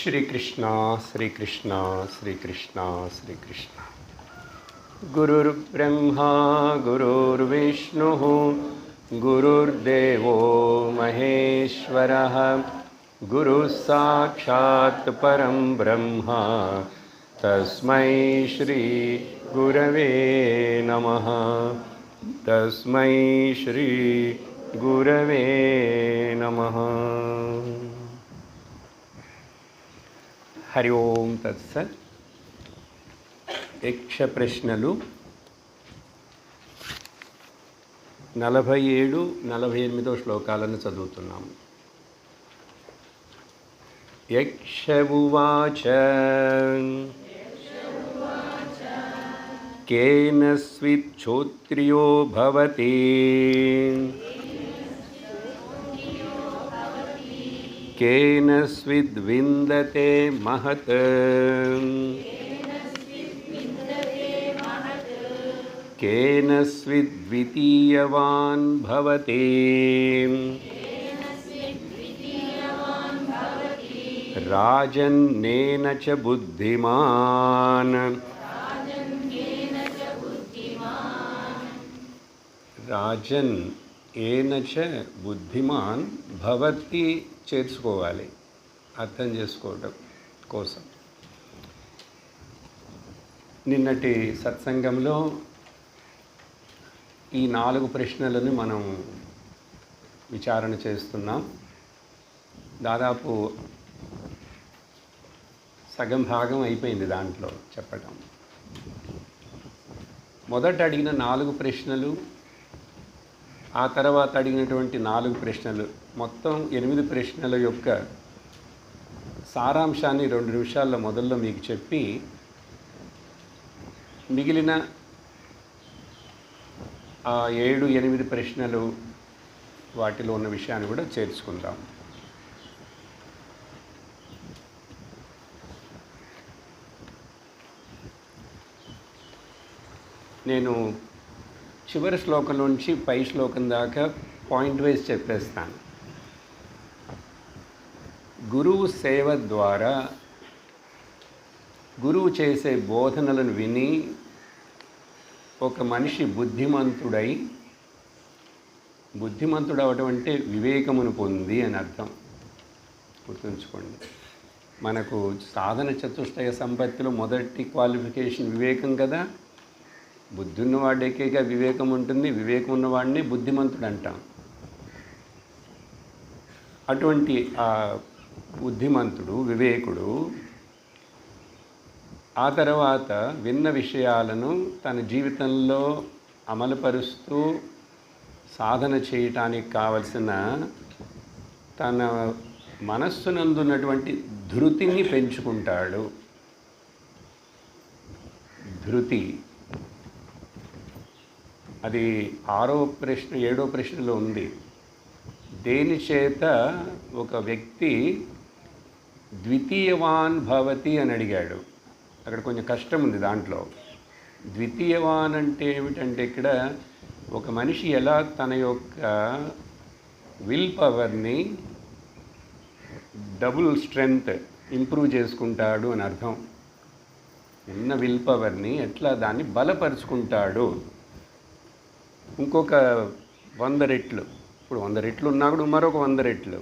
श्रीकृष्ण श्रीकृष्ण श्रीकृष्ण श्रीकृष्ण गुरुर्ब्रह्मा गुरुर्विष्णुः गुरुर्देवो महेश्वरः गुरुः साक्षात् परं ब्रह्म तस्मै श्री गुरवे नमः तस्मै श्री गुरवे नमः। हरि ओम तत्सत्। యక్ష ప్రశ్నలు 47-48 శ్లోకాలను చదువుతున్నాము. యక్ష ఉవాచ కేన స్విచ్చోత్ర్యో భవతి కేన స్విద్విందతే మహత్ కేన స్విద్వితీయవాన్ భవతి రాజన్నేన చ బుద్ధిమాన్ రాజన్ ఏన చ బుద్ధిమాన్ భవతి చేర్చుకోవాలి, అర్థం చేసుకోవడం కోసం. నిన్నటి సత్సంగంలో ఈ 4 ప్రశ్నలను మనం విచారణ చేస్తున్నాం. దాదాపు సగం భాగం అయిపోయింది దాంట్లో చెప్పటం. మొదట అడిగిన 4 ప్రశ్నలు, ఆ తర్వాత అడిగినటువంటి 4 ప్రశ్నలు, మొత్తం 8 ప్రశ్నల యొక్క సారాంశాన్ని 2 నిమిషాల మొదల్లో మీకు చెప్పి మిగిలిన ఆ 7-8 ప్రశ్నలు వాటిలో ఉన్న విషయాన్ని కూడా చేర్చుకుందాం. నేను చివరి శ్లోకం నుంచి పై శ్లోకం దాకా పాయింట్ వైజ్ చెప్పేస్తాను. గురువు సేవ ద్వారా గురువు చేసే బోధనలను విని ఒక మనిషి బుద్ధిమంతుడు అవడం అంటే వివేకమును పొంది అని అర్థం. గుర్తుంచుకోండి, మనకు సాధన చతుష్టయ సంపత్తిలో మొదటి క్వాలిఫికేషన్ వివేకం కదా. బుద్ధి ఉన్నవాడికేగా వివేకం ఉంటుంది, వివేకం ఉన్నవాడిని బుద్ధిమంతుడు అంటాం. అటువంటి ఆ బుద్ధిమంతుడు, వివేకుడు ఆ తర్వాత విన్న విషయాలను తన జీవితంలో అమలుపరుస్తూ సాధన చేయటానికి కావలసిన తన మనస్సునందున్నటువంటి ధృతిని పెంచుకుంటాడు. ధృతి అది 6వ ప్రశ్న 7వ ప్రశ్నలో ఉంది. దేని చేత ఒక వ్యక్తి ద్వితీయవాన్ భవతి అని అడిగాడు. అక్కడ కొంచెం కష్టం ఉంది దాంట్లో. ద్వితీయవాన్ అంటే ఏమిటంటే ఇక్కడ ఒక మనిషి ఎలా తన యొక్క విల్ పవర్ని డబుల్ స్ట్రెంగ్త్ ఇంప్రూవ్ చేసుకుంటాడు అని అర్థం. ఉన్న విల్ పవర్ని ఎట్లా దాన్ని బలపరుచుకుంటాడు ఇంకొక 100 రెట్లు. ఇప్పుడు 100 రెట్లు ఉన్నా కూడా మరొక 100 రెట్లు.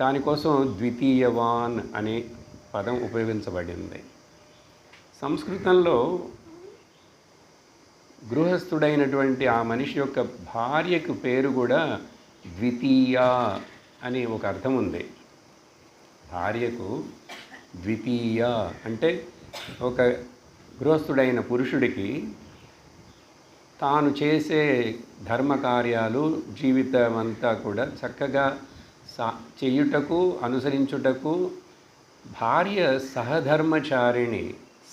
దానికోసం ద్వితీయవాన్ అనే పదం ఉపయోగించబడింది. సంస్కృతంలో గృహస్థుడైనటువంటి ఆ మనిషి యొక్క భార్యకు పేరు కూడా ద్వితీయ అని ఒక అర్థం ఉంది. భార్యకు ద్వితీయ అంటే ఒక గృహస్థుడైన పురుషుడికి తాను చేసే ధర్మకార్యాలు జీవితం అంతా కూడా చక్కగా చేయుటకు అనుసరించుటకు భార్య సహధర్మచారిణి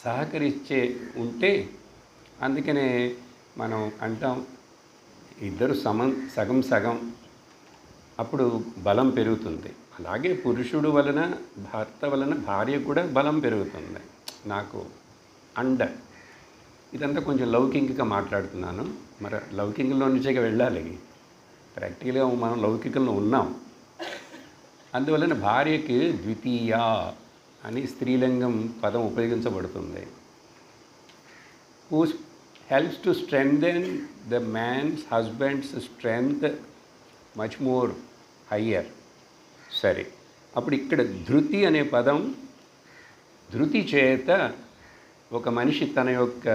సహకరించే ఉంటే, అందుకనే మనం అంటాం ఇద్దరు సగం సగం, అప్పుడు బలం పెరుగుతుంది. అలాగే పురుషుడు వలన భర్త వలన భార్య కూడా బలం పెరుగుతుంది. నాకు ఇదంతా కొంచెం లౌకికంగా మాట్లాడుతున్నాను. మరి లౌకికంలో నుంచే వెళ్ళాలి. ప్రాక్టికల్గా మనం లౌకికంలో ఉన్నాం. అందువలన భార్యకి ద్వితీయ అని స్త్రీలింగం పదం ఉపయోగించబడుతుంది. Who helps to strengthen the man's husband's strength much more higher. సరే, అప్పుడు ఇక్కడ ధృతి అనే పదం, ధృతి చేత ఒక మనిషి తన యొక్క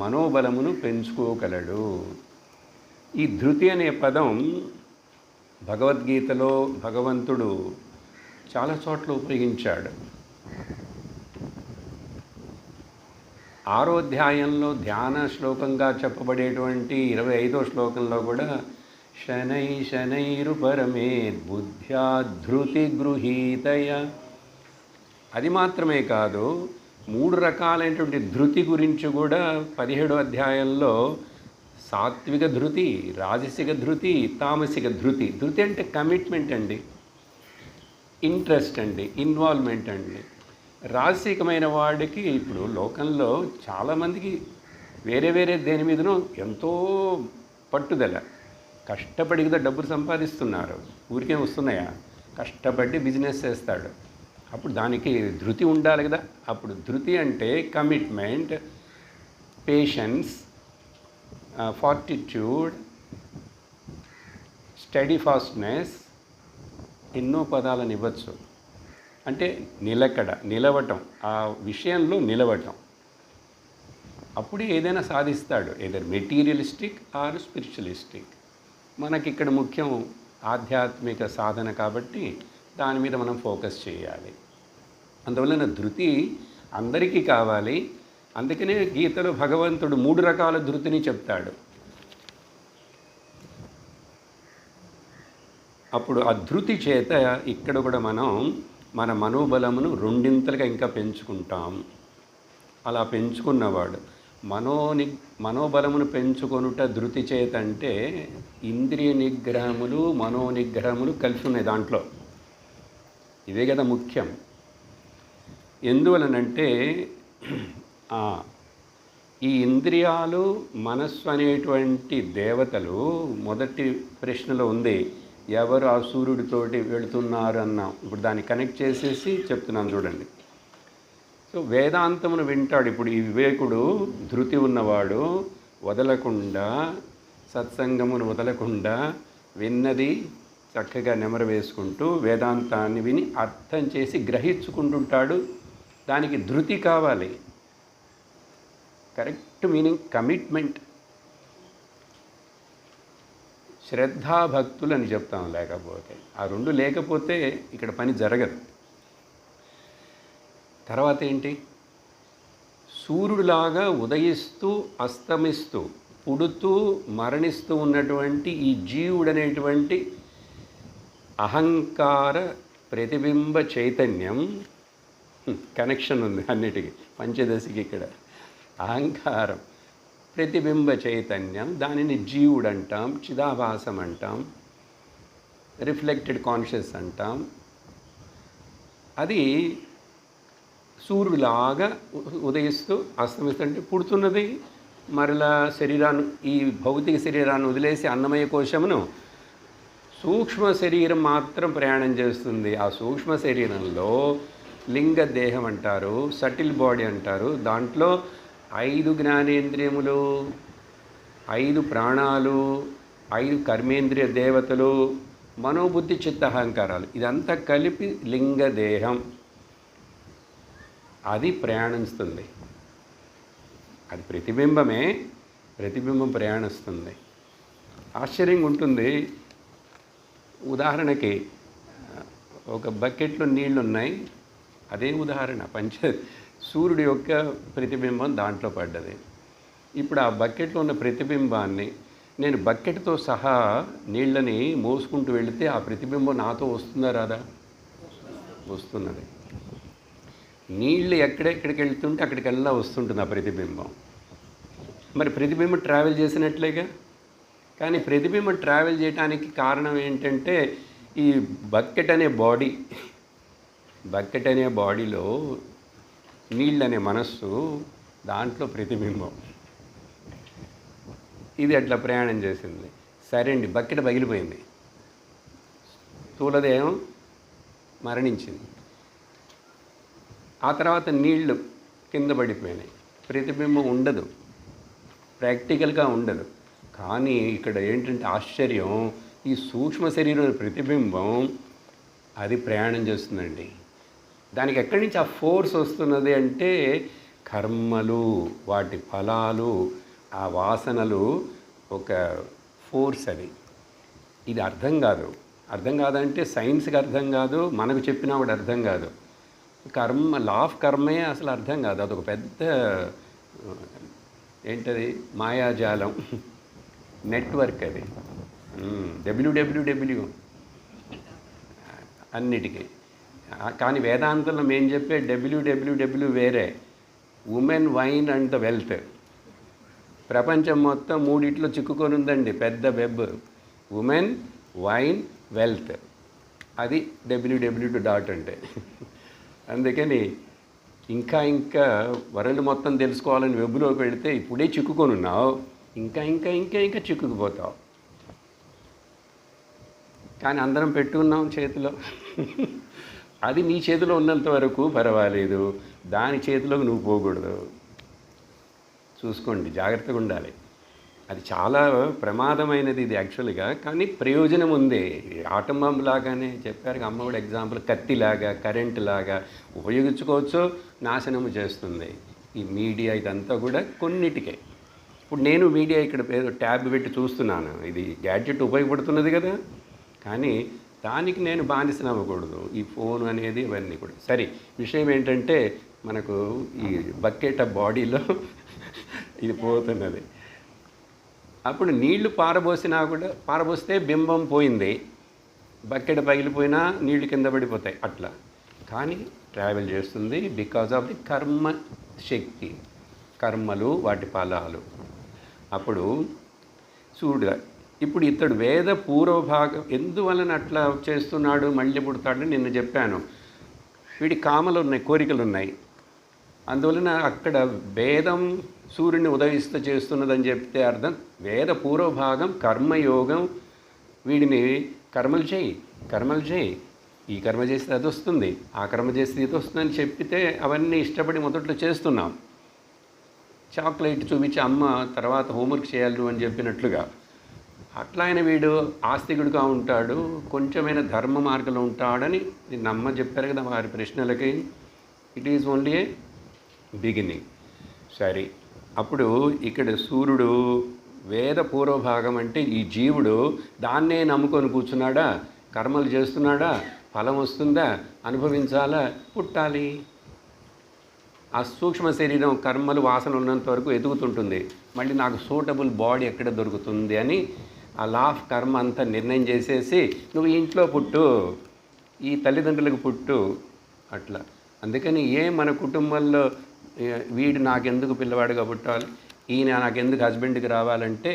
మనోబలమును పెంచుకోగలడు. ఈ ధృతి అనే పదం భగవద్గీతలో భగవంతుడు చాలా చోట్ల ఉపయోగించాడు. 6వ అధ్యాయంలో ధ్యాన శ్లోకంగా చెప్పబడేటువంటి 25వ శ్లోకంలో కూడా శనై శనైరు పరమేద్ బుద్ధ్యా ధృతి గృహీతయ. అది మాత్రమే కాదు, 3 రకాలైనటువంటి ధృతి గురించి కూడా 17వ అధ్యాయంలో సాత్విక ధృతి, రాజసిక ధృతి, తామసిక ధృతి. ధృతి అంటే కమిట్మెంట్ అండి, ఇంట్రెస్ట్ అండి, ఇన్వాల్వ్మెంట్ అండి. రాజసికమైన వాడికి ఇప్పుడు లోకంలో చాలామందికి వేరే వేరే దేని మీదనో ఎంతో పట్టుదల, కష్టపడి కదా డబ్బులు సంపాదిస్తున్నారు, ఊరికే వస్తున్నాయా? కష్టపడి బిజినెస్ చేస్తాడు, అప్పుడు దానికి ధృతి ఉండాలి కదా. అప్పుడు ధృతి అంటే commitment, patience, fortitude, study fastness, ఎన్నో పదాలను ఇవ్వచ్చు. అంటే నిలకడ, నిలవటం, ఆ విషయంలో నిలవటం. అప్పుడే ఏదైనా సాధిస్తాడు, ఏదైనా మెటీరియలిస్టిక్ ఆర్ స్పిరిచువలిస్టిక్. మనకి ఇక్కడ ముఖ్యం ఆధ్యాత్మిక సాధన కాబట్టి దాని మీద మనం ఫోకస్ చేయాలి. అందువలన ధృతి అందరికీ కావాలి. అందుకనే గీతలో భగవంతుడు 3 రకాల ధృతిని చెప్తాడు. అప్పుడు ఆ ధృతి చేత ఇక్కడ కూడా మనం మన మనోబలమును 2ంతలుగా ఇంకా పెంచుకుంటాం. అలా పెంచుకున్నవాడు మనోబలమును పెంచుకొనుట ధృతి చేత అంటే ఇంద్రియ నిగ్రహములు, మనోనిగ్రహములు కలిసి ఉన్నాయి దాంట్లో. ఇవే కదా ముఖ్యం. ఎందువలనంటే ఈ ఇంద్రియాలు, మనస్సు అనేటువంటి దేవతలు, మొదటి ప్రశ్నలో ఉంది ఎవరు ఆ సూర్యుడితోటి వెళుతున్నారు అన్నాం. ఇప్పుడు దాన్ని కనెక్ట్ చేసేసి చెప్తున్నాను చూడండి. సో వేదాంతమును వింటాడు. ఇప్పుడు ఈ వివేకుడు, ధృతి ఉన్నవాడు వదలకుండా, సత్సంగమును వదలకుండా విన్నది చక్కగా నెమరు వేసుకుంటూ వేదాంతాన్ని విని అర్థం చేసి గ్రహించుకుంటుంటాడు. దానికి ధృతి కావాలి. కరెక్ట్ మీనింగ్ కమిట్మెంట్, శ్రద్ధాభక్తులు అని చెప్తాం. లేకపోతే ఆ 2 లేకపోతే ఇక్కడ పని జరగదు. తర్వాత ఏంటి? సూర్యుడిలాగా ఉదయిస్తూ అస్తమిస్తూ పుడుతూ మరణిస్తూ ఉన్నటువంటి ఈ జీవుడనేటువంటి అహంకార ప్రతిబింబ చైతన్యం, కనెక్షన్ ఉంది అన్నిటికీ, పంచదశికి ఇక్కడ అహంకారం, ప్రతిబింబ చైతన్యం, దానిని జీవుడు అంటాం, చిదాభాసం అంటాం, రిఫ్లెక్టెడ్ కాన్షియస్ అంటాం. అది సూర్యులాగా ఉదయిస్తూ అస్తమిస్తుంటే పుడుతున్నది, మరలా శరీరాన్ని, ఈ భౌతిక శరీరాన్ని వదిలేసి అన్నమయ కోశమును సూక్ష్మ శరీరం మాత్రం ప్రయాణం చేస్తుంది. ఆ సూక్ష్మ శరీరంలో లింగ దేహం అంటారు, సటిల్ బాడీ అంటారు. దాంట్లో 5 జ్ఞానేంద్రియములు, 5 ప్రాణాలు, 5 కర్మేంద్రియ దేవతలు, మనోబుద్ధి చిత్త అహంకారాలు, ఇదంతా కలిపి లింగదేహం. అది ప్రయాణిస్తుంది. అది ప్రతిబింబమే, ప్రతిబింబం ప్రయాణిస్తుంది. ఆశ్చర్యంగా ఉంటుంది. ఉదాహరణకి ఒక బకెట్లో నీళ్లు ఉన్నాయి, అదే ఉదాహరణ. సూర్యుడి యొక్క ప్రతిబింబం దాంట్లో పడ్డది. ఇప్పుడు ఆ బకెట్లో ఉన్న ప్రతిబింబాన్ని నేను బకెట్తో సహా నీళ్ళని మోసుకుంటూ వెళితే ఆ ప్రతిబింబం నాతో వస్తుందా రాదా? వస్తున్నది. నీళ్ళు ఎక్కడెక్కడికి వెళ్తుంటే అక్కడికెల్లా వస్తుంటుంది ఆ ప్రతిబింబం. మరి ప్రతిబింబం ట్రావెల్ చేసినట్లేగా. కానీ ప్రతిబింబం ట్రావెల్ చేయడానికి కారణం ఏంటంటే ఈ బకెట్ అనే బాడీలో నీళ్ళనే మనస్సు, దాంట్లో ప్రతిబింబం. ఇది అట్లా ప్రయాణం చేసింది. సరే అండి, బకెట్ పగిలిపోయింది. స్థూలదేహం మరణించింది. ఆ తర్వాత నీళ్లు కింద పడిపోయినాయి, ప్రతిబింబం ఉండదు, ప్రాక్టికల్గా ఉండదు. కానీ ఇక్కడ ఏంటంటే ఆశ్చర్యం, ఈ సూక్ష్మ శరీరం ప్రతిబింబం అది ప్రయాణం చేస్తుందండి. దానికి ఎక్కడి నుంచి ఆ ఫోర్స్ వస్తున్నది అంటే కర్మలు, వాటి ఫలాలు, ఆ వాసనలు, ఒక ఫోర్స్ అది. ఇది అర్థం కాదు. అర్థం కాదంటే సైన్స్కి అర్థం కాదు, మనకు చెప్పినా కూడా అర్థం కాదు. కర్మ, లా ఆఫ్ కర్మే అసలు అర్థం కాదు. అదొక పెద్ద ఏంటది, మాయాజాలం, నెట్వర్క్ అది. డబ్ల్యూడబ్ల్యూడబ్ల్యూ అన్నిటికీ. కానీ వేదాంతంలో మేము చెప్పే డబ్ల్యూడబ్ల్యూడబ్ల్యూ వేరే, women, wine and the wealth. ప్రపంచం మొత్తం మూడిట్లో చిక్కుకొని ఉందండి, పెద్ద వెబ్. ఉమెన్, వైన్, వెల్త్, అది డబ్ల్యూడబ్ల్యూ డాట్ అంటే. అందుకని ఇంకా ఇంకా వరల్డ్ మొత్తం తెలుసుకోవాలని వెబ్లోకి వెళితే ఇప్పుడే చిక్కుకొని ఉన్నావు, ఇంకా ఇంకా ఇంకా ఇంకా చిక్కుకుపోతావు. కానీ అందరం పెట్టుకున్నాం చేతిలో. అది నీ చేతిలో ఉన్నంత వరకు పర్వాలేదు, దాని చేతిలోకి నువ్వు పోకూడదు. చూసుకోండి, జాగ్రత్తగా ఉండాలి. అది చాలా ప్రమాదమైనది ఇది యాక్చువల్గా, కానీ ప్రయోజనం ఉంది. ఆటం బాంబు లాగానే చెప్పారు అమ్మ కూడా ఎగ్జాంపుల్, కత్తిలాగా, కరెంట్ లాగా ఉపయోగించుకోవచ్చు, నాశనము చేస్తుంది. ఈ మీడియా ఇదంతా కూడా కొన్నిటికే. ఇప్పుడు నేను మీడియా ఇక్కడ ఏదో ట్యాబ్ పెట్టి చూస్తున్నాను, ఇది గ్యాడ్జెట్ ఉపయోగపడుతున్నది కదా, కానీ దానికి నేను బానిసను అవ్వకూడదు. ఈ ఫోన్ అనేది ఇవన్నీ కూడా సరే. విషయం ఏంటంటే మనకు ఈ బకెట్ ఆఫ్ బాడీలో ఇది పోతున్నది. అప్పుడు నీళ్లు పారబోసినా కూడా, పారబోస్తే బింబం పోయింది, బకెట్ పగిలిపోయినా నీళ్లు కింద పడిపోతాయి అట్లా. కానీ ట్రావెల్ చేస్తుంది బికాజ్ ఆఫ్ ది కర్మ శక్తి, కర్మలు, వాటి ఫలాలు. అప్పుడు చూడ, ఇప్పుడు ఇతడు వేద పూర్వభాగం ఎందువలన అట్లా చేస్తున్నాడు, మళ్ళీ పుడతాడని నిన్న చెప్పాను. వీడి కామలు ఉన్నాయి, కోరికలు ఉన్నాయి. అందువలన అక్కడ వేదం సూర్యుని ఉదయిస్తూ చేస్తున్నదని చెప్తే అర్థం, వేద పూర్వభాగం కర్మయోగం, వీడిని కర్మలు చేయి, కర్మలు చేయి, ఈ కర్మ చేస్తే అది వస్తుంది, ఆ కర్మ చేస్తే ఇది వస్తుందని చెప్పితే అవన్నీ ఇష్టపడి మొదట్లో చేస్తున్నాం. చాక్లెట్ చూపించి అమ్మ తర్వాత హోంవర్క్ చేయాలి నువ్వు అని చెప్పినట్లుగా. అట్లా ఆయన వీడు ఆస్తికుడిగా ఉంటాడు, కొంచెమైన ధర్మ మార్గంలో ఉంటాడని నిన్న అమ్మ చెప్పారు కదా వారి ప్రశ్నలకి. It is only A beginning. సరే, అప్పుడు ఇక్కడ సూర్యుడు వేద పూర్వభాగం అంటే ఈ జీవుడు దాన్నే నమ్ముకొని కూర్చున్నాడా, కర్మలు చేస్తున్నాడా, ఫలం వస్తుందా, అనుభవించాలా, పుట్టాలి. ఆ సూక్ష్మ శరీరం కర్మలు వాసన ఉన్నంత వరకు ఎదుగుతుంటుంది. మళ్ళీ నాకు సూటబుల్ బాడీ ఎక్కడ దొరుకుతుంది అని ఆ లా ఆఫ్ కర్మ అంతా నిర్ణయం చేసేసి నువ్వు ఇంట్లో పుట్టు, ఈ తల్లిదండ్రులకు పుట్టు అట్లా. అందుకని మన కుటుంబంలో వీడు నాకెందుకు పిల్లవాడిగా పుట్టాలి, ఈయన నాకెందుకు హస్బెండ్కి రావాలంటే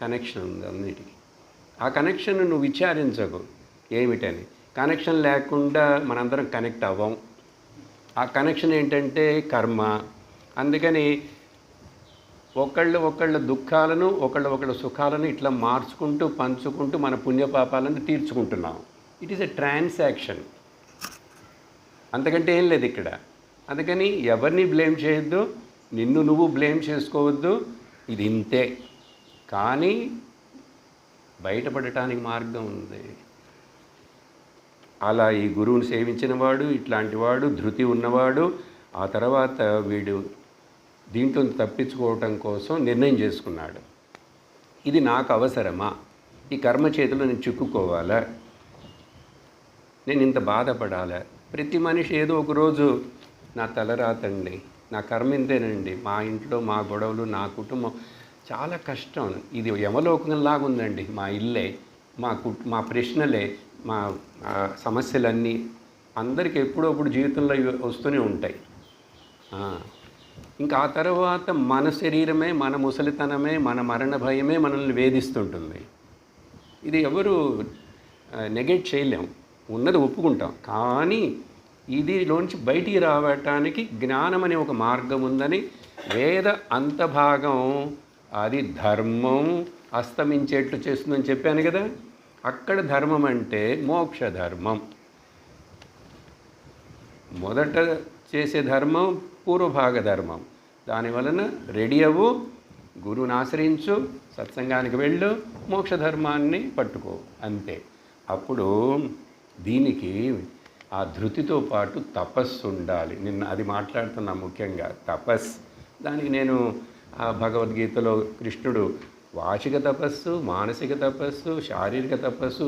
కనెక్షన్ ఉంది అన్నిటికీ. ఆ కనెక్షన్ నువ్వు విచారించకు ఏమిటని. కనెక్షన్ లేకుండా మనందరం కనెక్ట్ అవ్వం. ఆ కనెక్షన్ ఏంటంటే కర్మ. అందుకని ఒకళ్ళ దుఃఖాలను, ఒకళ్ళ సుఖాలను ఇట్లా మార్చుకుంటూ, పంచుకుంటూ మన పుణ్యపాపాలను తీర్చుకుంటున్నాం. ఇట్ ఈస్ ఎ ట్రాన్సాక్షన్, అంతకంటే ఏం లేదు ఇక్కడ. అందుకని ఎవరిని బ్లేమ్ చేయొద్దు, నిన్ను నువ్వు బ్లేమ్ చేసుకోవద్దు. ఇది ఇంతే. కానీ బయటపడటానికి మార్గం ఉంది. అలా ఈ గురువుని సేవించిన వాడు, ఇట్లాంటి వాడు, ధృతి ఉన్నవాడు, ఆ తర్వాత వీడు దీంట్లో తప్పించుకోవటం కోసం నిర్ణయం చేసుకున్నాడు. ఇది నాకు అవసరమా, ఈ కర్మ చేతిలో నేను చిక్కుకోవాలా, నేను ఇంత బాధపడాలా. ప్రతి మనిషి ఏదో ఒక రోజు నా తలరాతండి, నా కర్మ ఇంతేనండి, మా ఇంట్లో మా గొడవలు, నా కుటుంబం చాలా కష్టం, ఇది యమలోకంలాగా ఉందండి, మా ఇల్లే, మా ప్రశ్నలే, మా సమస్యలన్నీ అందరికీ ఎప్పుడప్పుడు జీవితంలో వస్తూనే ఉంటాయి. ఇంకా ఆ తర్వాత మన శరీరమే, మన ముసలితనమే, మన మరణ భయమే మనల్ని వేధిస్తుంటుంది. ఇది ఎవరు నెగెట్ చేయలేం, ఉన్నది ఒప్పుకుంటాం. కానీ ఇదిలోంచి బయటికి రావటానికి జ్ఞానం అనే ఒక మార్గం ఉందని వేద అంతభాగం అది ధర్మం అస్తమించేట్లు చేస్తుందని చెప్పాను కదా. అక్కడ ధర్మం అంటే మోక్ష ధర్మం. మొదట చేసే ధర్మం పూర్వభాగ ధర్మం. దానివలన రెడీ అవ్వు, గురువుని ఆశ్రయించు, సత్సంగానికి వెళ్ళు, మోక్ష ధర్మాన్ని పట్టుకో, అంతే. అప్పుడు దీనికి ఆ ధృతితో పాటు తపస్సు ఉండాలి. నిన్న అది మాట్లాడుతున్నా ముఖ్యంగా తపస్సు. దానికి నేను ఆ భగవద్గీతలో కృష్ణుడు వాచిక తపస్సు, మానసిక తపస్సు, శారీరక తపస్సు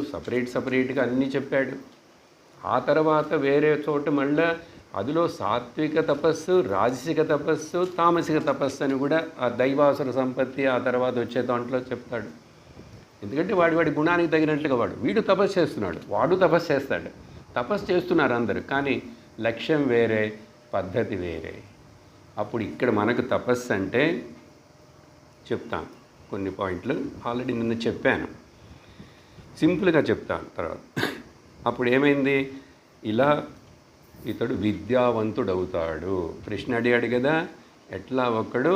సపరేట్గా అన్నీ చెప్పాడు. ఆ తర్వాత వేరే చోట మళ్ళీ అందులో సాత్విక తపస్సు, రాజసిక తపస్సు, తామసిక తపస్సు అని కూడా ఆ దైవాసుర సంపత్తి ఆ తర్వాత వచ్చే దాంట్లో చెప్తాడు. ఎందుకంటే వాడి గుణానికి తగినట్లుగా వీడు తపస్సు చేస్తున్నాడు, వాడు తపస్సు చేస్తాడు. తపస్సు చేస్తున్నారు అందరూ, కానీ లక్ష్యం వేరే, పద్ధతి వేరే. అప్పుడు ఇక్కడ మనకు తపస్సు అంటే చెప్తాను కొన్ని పాయింట్లు, ఆల్రెడీ నిన్న చెప్పాను, సింపుల్గా చెప్తాను తర్వాత. అప్పుడు ఏమైంది, ఇలా ఇతడు విద్యావంతుడవుతాడు. కృష్ణ అడిగాడు కదా, ఎట్లా ఒక్కడు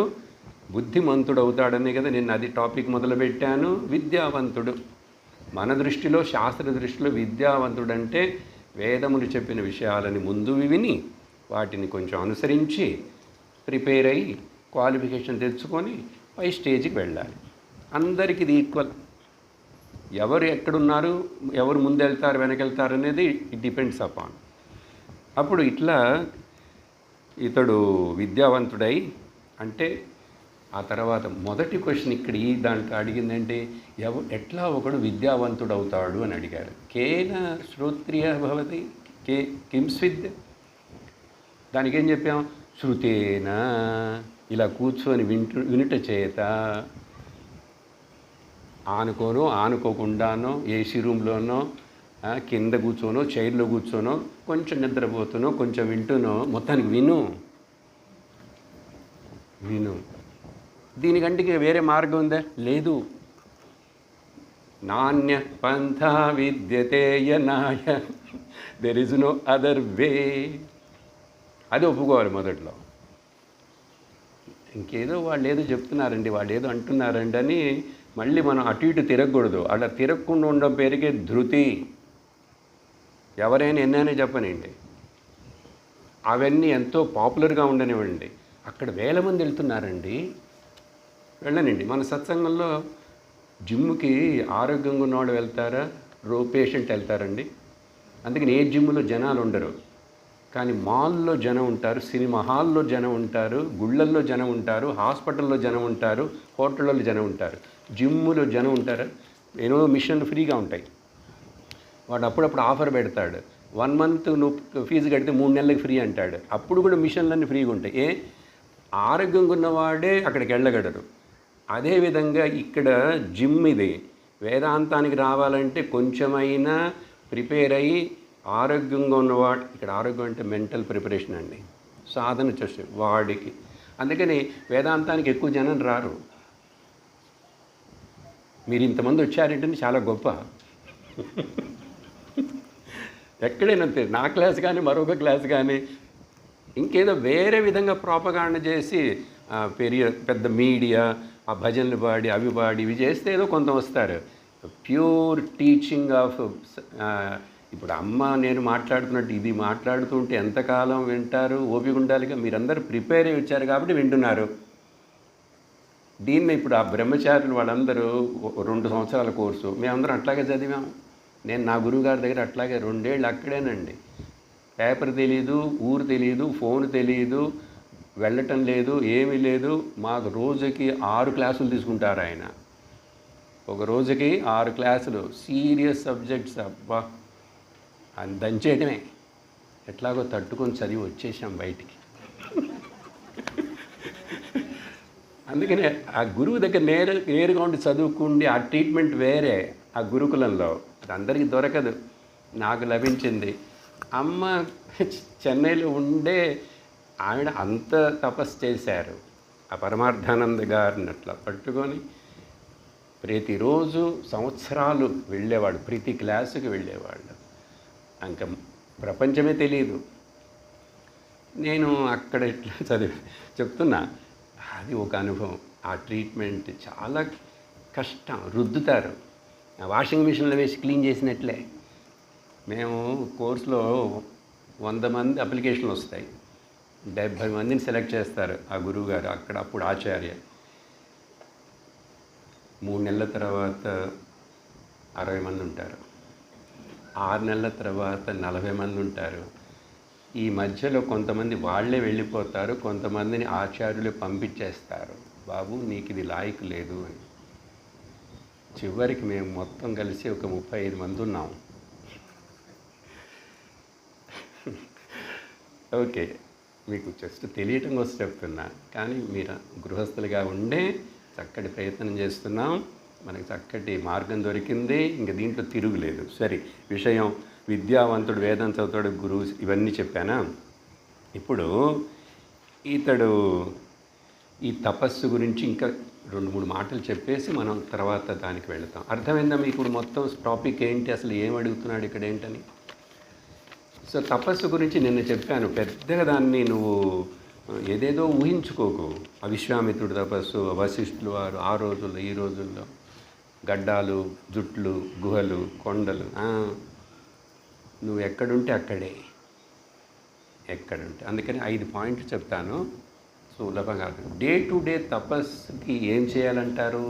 బుద్ధిమంతుడవుతాడని కదా నేను అది టాపిక్ మొదలుపెట్టాను. విద్యావంతుడు మన దృష్టిలో, శాస్త్ర దృష్టిలో విద్యావంతుడంటే వేదములు చెప్పిన విషయాలని ముందు విని వాటిని కొంచెం అనుసరించి ప్రిపేర్ అయ్యి క్వాలిఫికేషన్ తెచ్చుకొని పై స్టేజ్కి వెళ్ళాలి. అందరికీ ఇది ఈక్వల్. ఎవరు ఎక్కడున్నారు, ఎవరు ముందెళ్తారు వెనకెళ్తారు అనేది ఇట్ డిపెండ్స్ అపాన్. అప్పుడు ఇట్లా ఇతడు విద్యావంతుడై అంటే ఆ తర్వాత మొదటి క్వశ్చన్ ఇక్కడ ఈ దాంట్లో అడిగిందంటే ఎట్లా ఒకడు విద్యావంతుడు అవుతాడు అని అడిగారు. కేన శ్రోత్రియ భవతి కిం స్విద్. దానికి ఏం చెప్పాం, శృతేనా, ఇలా కూర్చొని వినుట చేత, ఆనుకోకుండానో ఏసీ రూమ్లోనో కింద కూర్చోనో చైర్లో కూర్చోనో కొంచెం నిద్రపోతునో కొంచెం వింటునో మొత్తానికి విను. దీనికంటే వేరే మార్గం ఉందా? లేదు. నాణ్య పంథ విద్యతే యనాయ, there is no other way. అది ఒప్పుకోవాలి మొదట్లో. ఇంకేదో వాళ్ళు ఏదో చెప్తున్నారండి, వాళ్ళు ఏదో అంటున్నారండి అని మళ్ళీ మనం అటు ఇటు తిరగకూడదు. అలా తిరగకుండా ఉండడం పేరుకే ధృతి. ఎవరైనా ఎన్నైనా చెప్పనండి, అవన్నీ ఎంతో పాపులర్గా ఉండనివ్వండి. అక్కడ వేల మంది వెళ్తున్నారండి, వెళ్ళనండి. మన సత్సంగంలో జిమ్కి ఆరోగ్యంగా ఉన్నవాడు వెళ్తారా, పేషెంట్ వెళ్తారండి. అందుకని ఏ జిమ్లో జనాలు ఉండరు, కానీ మాల్లో జనం ఉంటారు, సినిమా హాల్లో జనం ఉంటారు, గుళ్ళల్లో జనం ఉంటారు, హాస్పిటల్లో జనం ఉంటారు, హోటళ్ళలో జనం ఉంటారు. జిమ్ములో జనం ఉంటారా? ఏదో మిషన్లు ఫ్రీగా ఉంటాయి. వాడు అప్పుడప్పుడు ఆఫర్ పెడతాడు, 1 month నువ్వు ఫీజు కడితే 3 నెలలకు ఫ్రీ అంటాడు. అప్పుడు కూడా మిషన్లన్నీ ఫ్రీగా ఉంటాయి. ఆరోగ్యంగా ఉన్నవాడే అక్కడికి వెళ్ళగలరు. అదేవిధంగా ఇక్కడ జిమ్ ఇది. వేదాంతానికి రావాలంటే కొంచెమైనా ప్రిపేర్ అయ్యి ఆరోగ్యంగా ఉన్నవాడు, ఇక్కడ ఆరోగ్యం అంటే మెంటల్ ప్రిపరేషన్ అండి, సాధన చేసే వాడికి. అందుకని వేదాంతానికి ఎక్కువ జనం రారు. మీరు ఇంతమంది వచ్చారంటే చాలా గొప్ప. ఎక్కడైనా నా క్లాస్ కానీ మరొక క్లాస్ కానీ ఇంకేదో వేరే విధంగా ప్రోపగాండ చేసి పెద్ద మీడియా ఆ భజనలు పాడి అవి పాడి ఇవి చేస్తే ఏదో కొంత వస్తారు. ప్యూర్ టీచింగ్ ఆఫ్ ఇప్పుడు అమ్మ నేను మాట్లాడుతున్నట్టు ఇది మాట్లాడుతుంటే ఎంతకాలం వింటారు, ఓపిక ఉండాలిగా. మీరందరూ ప్రిపేర్ అయ్యి వచ్చారు కాబట్టి వింటున్నారు. దీన్ని ఇప్పుడు ఆ బ్రహ్మచారులు వాళ్ళందరూ 2 సంవత్సరాల కోర్సు, మేమందరం అట్లాగే చదివాము. నేను నా గురువుగారి దగ్గర అట్లాగే 2 ఏళ్ళు అక్కడేనండి. పేపర్ తెలియదు, ఊరు తెలియదు, ఫోన్ తెలియదు, వెళ్ళటం లేదు, ఏమీ లేదు. మాకు రోజుకి 6 క్లాసులు తీసుకుంటారు ఆయన. ఒక రోజుకి 6 క్లాసులు, సీరియస్ సబ్జెక్ట్స్. అబ్బా అని దంచేయటమే. ఎట్లాగో తట్టుకొని చదివి వచ్చేసాం బయటికి. అందుకనే ఆ గురువు దగ్గర నేరుగా ఉండి చదువుకుండి ఆ ట్రీట్మెంట్ వేరే. ఆ గురుకులంలో అది అందరికీ దొరకదు, నాకు లభించింది. అమ్మ చెన్నైలో ఉండే ఆవిడ అంత తపస్సు చేశారు. ఆ పరమార్థానంద గారిని అట్లా పట్టుకొని ప్రతిరోజు సంవత్సరాలు వెళ్ళేవాడు, ప్రతి క్లాసుకి వెళ్ళేవాళ్ళు. ఇంకా ప్రపంచమే తెలియదు. నేను అక్కడ ఇట్లా చెప్తున్నా, అది ఒక అనుభవం. ఆ ట్రీట్మెంట్ చాలా కష్టం. రుద్దుతారు, వాషింగ్ మిషన్లో వేసి క్లీన్ చేసినట్లే. మేము కోర్సులో 100 మంది అప్లికేషన్లు వస్తాయి. 70 మందిని సెలెక్ట్ చేస్తారు ఆ గురువు గారు, అక్కడ అప్పుడు ఆచార్య. 3 నెలల తర్వాత 60 మంది ఉంటారు, 6 నెలల తర్వాత 40 మంది ఉంటారు. ఈ మధ్యలో కొంతమంది వాళ్ళే వెళ్ళిపోతారు, కొంతమందిని ఆచార్యులు పంపించేస్తారు, బాబు నీకు ఇది లాయకు లేదు అని. చివరికి మేము మొత్తం కలిసి ఒక 35 మంది ఉన్నాం. ఓకే, మీకు జస్ట్ తెలియటం కోసం చెప్తున్నా, కానీ మీరు గృహస్థులుగా ఉండే చక్కటి ప్రయత్నం చేస్తున్నాం, మనకి చక్కటి మార్గం దొరికింది, ఇంక దీంట్లో తిరుగులేదు. సరే, విషయం విద్యావంతుడు, వేదం చదువుతాడు, గురువు, ఇవన్నీ చెప్పానా. ఇప్పుడు ఇతడు ఈ తపస్సు గురించి ఇంకా 2-3 మాటలు చెప్పేసి మనం తర్వాత దానికి వెళతాం. అర్థమైందా మీకు? ఇప్పుడు మొత్తం టాపిక్ ఏంటి, అసలు ఏం అడుగుతున్నాడు ఇక్కడ ఏంటని. సో తపస్సు గురించి నిన్న చెప్పాను, పెద్దగా దాన్ని నువ్వు ఏదేదో ఊహించుకోకు. విశ్వామిత్రుడు తపస్సు, వశిష్ఠులు వారు ఆ రోజుల్లో ఈ రోజుల్లో, గడ్డాలు, జుట్లు, గుహలు, కొండలు, నువ్వు ఎక్కడుంటే అక్కడే, ఎక్కడుంటే. అందుకని 5 పాయింట్లు చెప్తాను సులభంగా. డే టు డే తపస్సుకి ఏం చేయాలంటారు?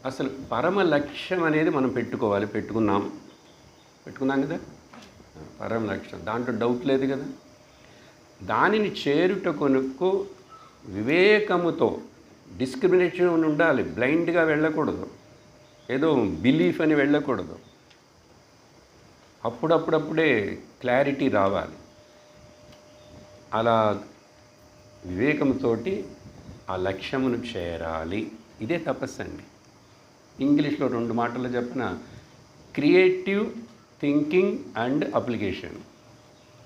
అసలు పరమ లక్ష్యం అనేది మనం పెట్టుకోవాలి. పెట్టుకున్నాం కదా, పరమ లక్ష్యం, దాంట్లో డౌట్ లేదు కదా. దానిని చేరుట కొనుక్కు వివేకముతో, డిస్క్రిమినేషన్ ఉండాలి, బ్లైండ్గా వెళ్ళకూడదు, ఏదో బిలీఫ్ అని వెళ్ళకూడదు. అప్పుడప్పుడే క్లారిటీ రావాలి. అలా వివేకంతోటి ఆ లక్ష్యమును చేరాలి. ఇదే తపస్సు అండి. ఇంగ్లీష్లో 2 మాటలు చెప్పిన, క్రియేటివ్ థింకింగ్ అండ్ అప్లికేషన్.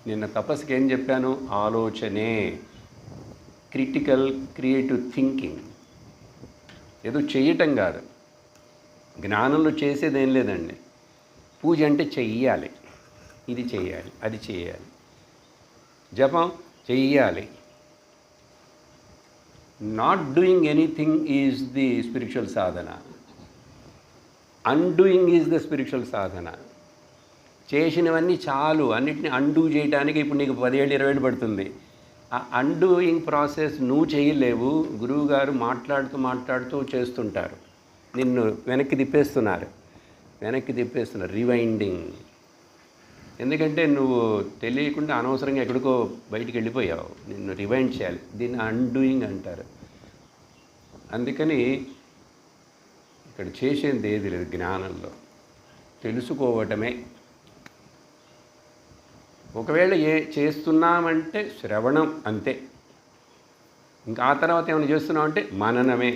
నిన్న తపస్సుకి ఏం చెప్పాను? ఆలోచనే, క్రియేటివ్ థింకింగ్. ఏదో చేయటం కాదు, జ్ఞానంలో చేసేది ఏం లేదండి. పూజ అంటే చెయ్యాలి, ఇది చేయాలి, అది చేయాలి, జపం చెయ్యాలి. Not doing anything is the spiritual sadhana, undoing is the spiritual sadhana. చేసినవన్నీ చాలు, అన్నిటిని అండూ చేయడానికి ఇప్పుడు నీకు 10 ఏళ్ళు 20 ఏళ్ళు పడుతుంది. ఆ అండూయింగ్ ప్రాసెస్ నువ్వు చేయలేవు, గురువుగారు మాట్లాడుతూ చేస్తుంటారు, నిన్ను వెనక్కి తిప్పేస్తున్నారు, రివైండింగ్. ఎందుకంటే నువ్వు తెలియకుండా అనవసరంగా ఎక్కడికో బయటికి వెళ్ళిపోయావు, నిన్ను రివైండ్ చేయాలి. దీన్ని అన్డూయింగ్ అంటారు. అందుకని ఇక్కడ చేసేది ఏది లేదు, జ్ఞానంలో తెలుసుకోవటమే. ఒకవేళ చేస్తున్నామంటే శ్రవణం అంతే, ఇంకా ఆ తర్వాత ఏమైనా చేస్తున్నామంటే మననమే,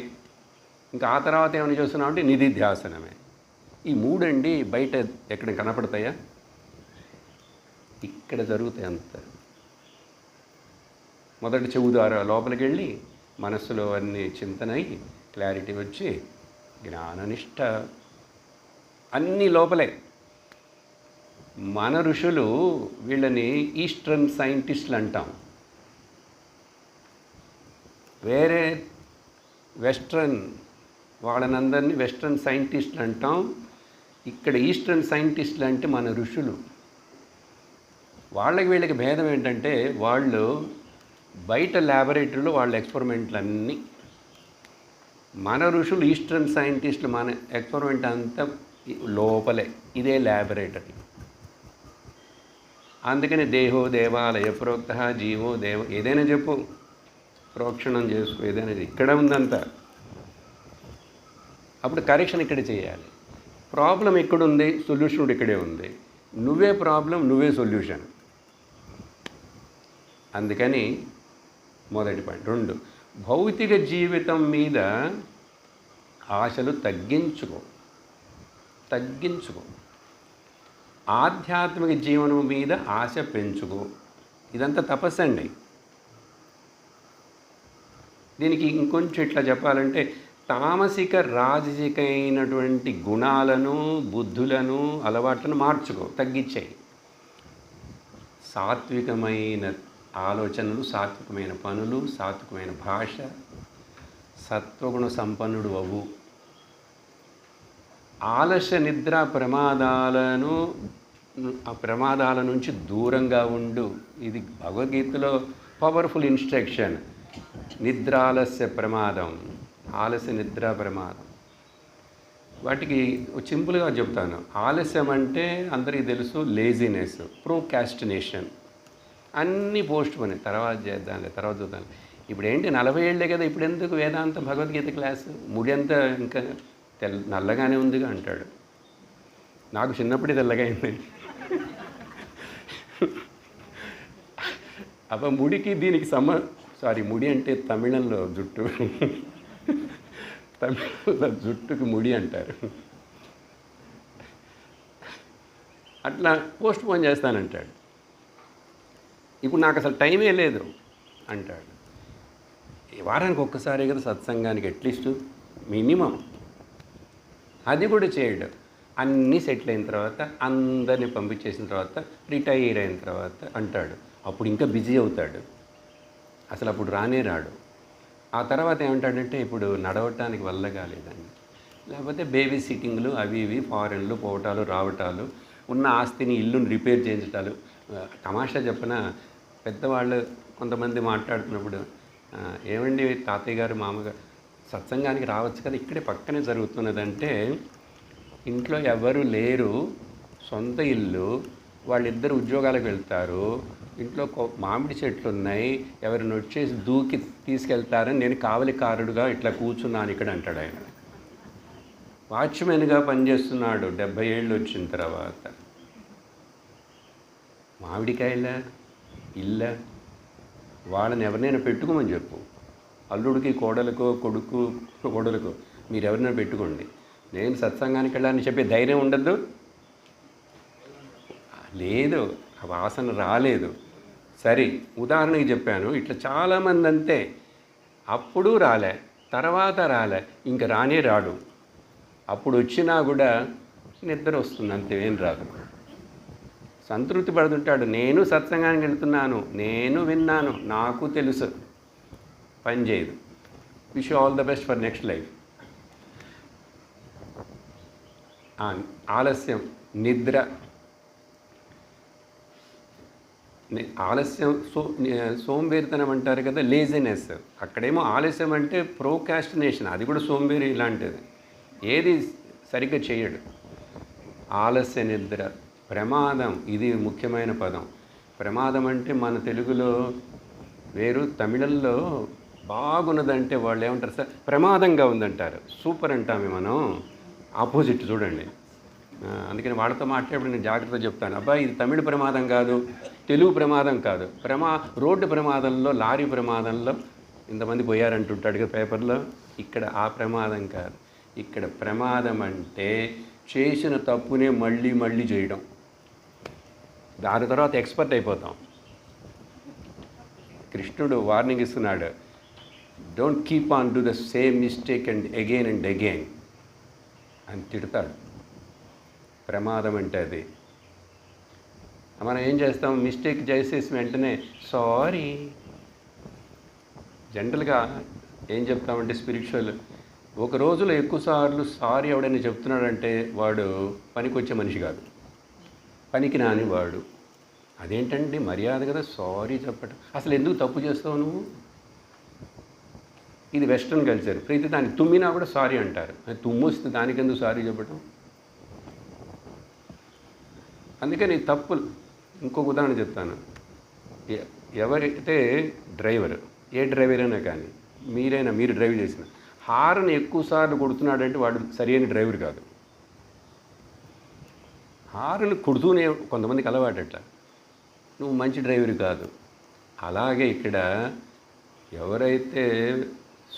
ఇంకా ఆ తర్వాత ఏమైనా చేస్తున్నామంటే నిధిధ్యాసనమే. ఈ 3 అండి బయట ఎక్కడ కనపడతాయా? ఇక్కడ జరుగుతాయి అంత. మొదటి చెవు ద్వారా లోపలికి వెళ్ళి మనస్సులో అన్ని చింతనై క్లారిటీ వచ్చి జ్ఞాననిష్ట అన్నీ లోపలే. మన ఋషులు వీళ్ళని ఈస్టర్న్ సైంటిస్టులు అంటాం, వేరే వెస్ట్రన్ వాళ్ళనందరినీ వెస్ట్రన్ సైంటిస్టులు అంటాం. ఇక్కడ ఈస్టర్న్ సైంటిస్టులు అంటే మన ఋషులు. వాళ్ళకి వీళ్ళకి భేదం ఏంటంటే, వాళ్ళు బయట ల్యాబొరేటరీలో వాళ్ళ ఎక్స్పెరిమెంట్లన్నీ, మన ఋషులు ఈస్టర్న్ సైంటిస్టులు మన ఎక్స్పెరిమెంట్ అంతా లోపలే, ఇదే ల్యాబొరేటరీ. అందుకని దేహో దేవాలయ ప్రోక్త, జీవో దేవ, ఏదైనా చెప్పు, ప్రోక్షణం చేసుకో, ఏదైనా ఇక్కడ ఉందంతా. అప్పుడు కరెక్షన్ ఇక్కడ చేయాలి. ప్రాబ్లం ఎక్కడుంది, సొల్యూషన్ ఇక్కడే ఉంది. నువ్వే ప్రాబ్లం, నువ్వే సొల్యూషన్. అందుకని మొదటి పాయింట్. 2, భౌతిక జీవితం మీద ఆశలు తగ్గించుకో. ఆధ్యాత్మిక జీవనం మీద ఆశ పెంచుకో. ఇదంతా తపస్సు అండి. దీనికి ఇంకొంచెం ఇట్లా చెప్పాలంటే, తామసిక రాజసికైనటువంటి గుణాలను, బుద్ధులను, అలవాట్లను మార్చుకో, తగ్గించేయి. సాత్వికమైన ఆలోచనలు, సాత్వికమైన పనులు, సాత్వికమైన భాష, సత్వగుణ సంపన్నుడు అవ్వు. ఆలస్య నిద్ర ప్రమాదాలను ఆ ప్రమాదాల నుంచి దూరంగా ఉండు. ఇది భగవద్గీతలో పవర్ఫుల్ ఇన్స్ట్రక్షన్. నిద్రాలస్య ప్రమాదం, ఆలస్య నిద్ర ప్రమాదం. వాటికి సింపుల్గా చెప్తాను. ఆలస్యం అంటే అందరికీ తెలుసు లేజినెస్, ప్రోకాస్టినేషన్. అన్నీ పోస్ట్ పోనీ, తర్వాత చేద్దాంలే, తర్వాత చూద్దాం. ఇప్పుడు ఏంటి 40 ఏళ్ళే కదా, ఇప్పుడు ఎందుకు వేదాంత భగవద్గీత క్లాసు? ముడి అంతా ఇంకా నల్లగానే ఉందిగా అంటాడు. నాకు చిన్నప్పుడే తెల్లగా అయింది. అబ్బా ముడికి దీనికి ముడి అంటే తమిళంలో జుట్టు, తమిళంలో జుట్టుకి ముడి అంటారు. అట్లా పోస్ట్ పోన్ చేస్తానంటాడు. ఇప్పుడు నాకు అసలు టైమే లేదు అంటాడు. వారానికి ఒక్కసారి కదా సత్సంగానికి అట్లీస్ట్ మినిమం, అది కూడా చేయడు. అన్నీ సెటిల్ అయిన తర్వాత, అందరినీ పంపించేసిన తర్వాత, రిటైర్ అయిన తర్వాత అంటాడు. అప్పుడు ఇంకా బిజీ అవుతాడు, అసలు అప్పుడు రానే రాడు. ఆ తర్వాత ఏమంటాడంటే ఇప్పుడు నడవటానికి వల్ల కాలేదండి, లేకపోతే బేబీ సిట్టింగ్లు అవి ఇవి, ఫారెన్లు పోవటాలు రావటాలు, ఉన్న ఆస్తిని ఇల్లుని రిపేర్ చేయించటాలు. తమాషా చెప్పిన పెద్దవాళ్ళు కొంతమంది మాట్లాడుతున్నప్పుడు, ఏమండి తాతయ్య గారు మామగారు సత్సంగానికి రావచ్చు కదా, ఇక్కడే పక్కనే జరుగుతున్నదంటే, ఇంట్లో ఎవరు లేరు, సొంత ఇల్లు, వాళ్ళిద్దరు ఉద్యోగాలకు వెళ్తారు, ఇంట్లో మామిడి చెట్లు ఉన్నాయి, ఎవరిని వచ్చేసి దూకి తీసుకెళ్తారని నేను కావలికారుడుగా ఇట్లా కూర్చున్నాను ఇక్కడ అంటాడు ఆయన. వాచ్మెన్గా పనిచేస్తున్నాడు 70 ఏళ్ళు వచ్చిన తర్వాత. మామిడికాయల ఇల్ల వాళ్ళని ఎవరినైనా పెట్టుకోమని చెప్పు. అల్లుడికి కోడలకో, కొడుకు కోడలకో మీరు ఎవరినైనా పెట్టుకోండి. నేను సత్సంగానికి వెళ్ళాలని చెప్పే ధైర్యం ఉండద్దు, లేదు, ఆ వాసన రాలేదు. సరే ఉదాహరణకి చెప్పాను. ఇట్లా చాలామంది అంతే, అప్పుడు రాలే, తర్వాత రాలే, ఇంక రానే రాడు. అప్పుడు వచ్చినా కూడా నిద్ర వస్తుంది, అంతేం రాదు. సంతృప్తి పడుతుంటాడు, నేను సత్సంగానికి వెళ్తున్నాను, నేను విన్నాను, నాకు తెలుసు, పని చేయదు. Wish all the best for next life. ఆలస్యం, నిద్ర, ఆలస్యం సోంబేరితనం అంటారు కదా, లేజినెస్. అక్కడేమో ఆలస్యం అంటే ప్రోకాస్టినేషన్, అది కూడా సోంబేరి ఇలాంటిది, ఏది సరిగ్గా చేయడు. ఆలస్య నిద్ర, ప్రమాదం, ఇది ముఖ్యమైన పదం. ప్రమాదం అంటే మన తెలుగులో వేరు, తమిళంలో బాగున్నదంటే వాళ్ళు ఏమంటారు సార్, ప్రమాదంగా ఉందంటారు. సూపర్ అంటామే మనం, ఆపోజిట్ చూడండి. అందుకని వాళ్ళతో మాట్లాడేప్పుడు నేను జాగ్రత్తగా చెప్తాను, అబ్బాయి ఇది తమిళ ప్రమాదం కాదు, తెలుగు ప్రమాదం కాదు, రోడ్డు ప్రమాదంలో, లారీ ప్రమాదంలో ఇంతమంది పోయారంటుంటాడు కదా పేపర్లో, ఇక్కడ ఆ ప్రమాదం కాదు. ఇక్కడ ప్రమాదం అంటే చేసిన తప్పునే మళ్ళీ మళ్ళీ చేయడం, దాని తర్వాత ఎక్స్పర్ట్ అయిపోతాం. కృష్ణుడు వార్నింగ్ ఇస్తున్నాడు, don't keep on do the same mistake and again అని తిడతాడు. ప్రమాదం అంటే అది. మనం ఏం చేస్తాం, మిస్టేక్ చేసేసి వెంటనే సారీ. జనరల్గా ఏం చెప్తామంటే స్పిరిచువల్, ఒక రోజులో ఎక్కువసార్లు సారీ ఎవడైనా చెప్తున్నాడంటే వాడు పనికొచ్చే మనిషి కాదు, పనికి రాని వాడు. అదేంటండి మర్యాద కదా సారీ చెప్పటం, అసలు ఎందుకు తప్పు చేస్తావు నువ్వు? ఇది వెస్ట్రన్ కల్చర్. ప్రతి దానికి తుమ్మినా కూడా సారీ అంటారు, తుమ్ము వస్తే దానికి ఎందుకు సారీ చెప్పటం? అందుకని తప్పులు. ఇంకొక ఉదాహరణ చెప్తాను. ఎవరైతే డ్రైవర్, ఏ డ్రైవర్ అయినా కానీ, మీరు డ్రైవ్ చేసిన హార్న్ ఎక్కువసార్లు కొడుతున్నాడంటే వాడు సరైన డ్రైవర్ కాదు. హార్న్ కొడుతూనే కొంతమందికి అలవాటు, అట్లా నువ్వు మంచి డ్రైవర్ కాదు. అలాగే ఇక్కడ ఎవరైతే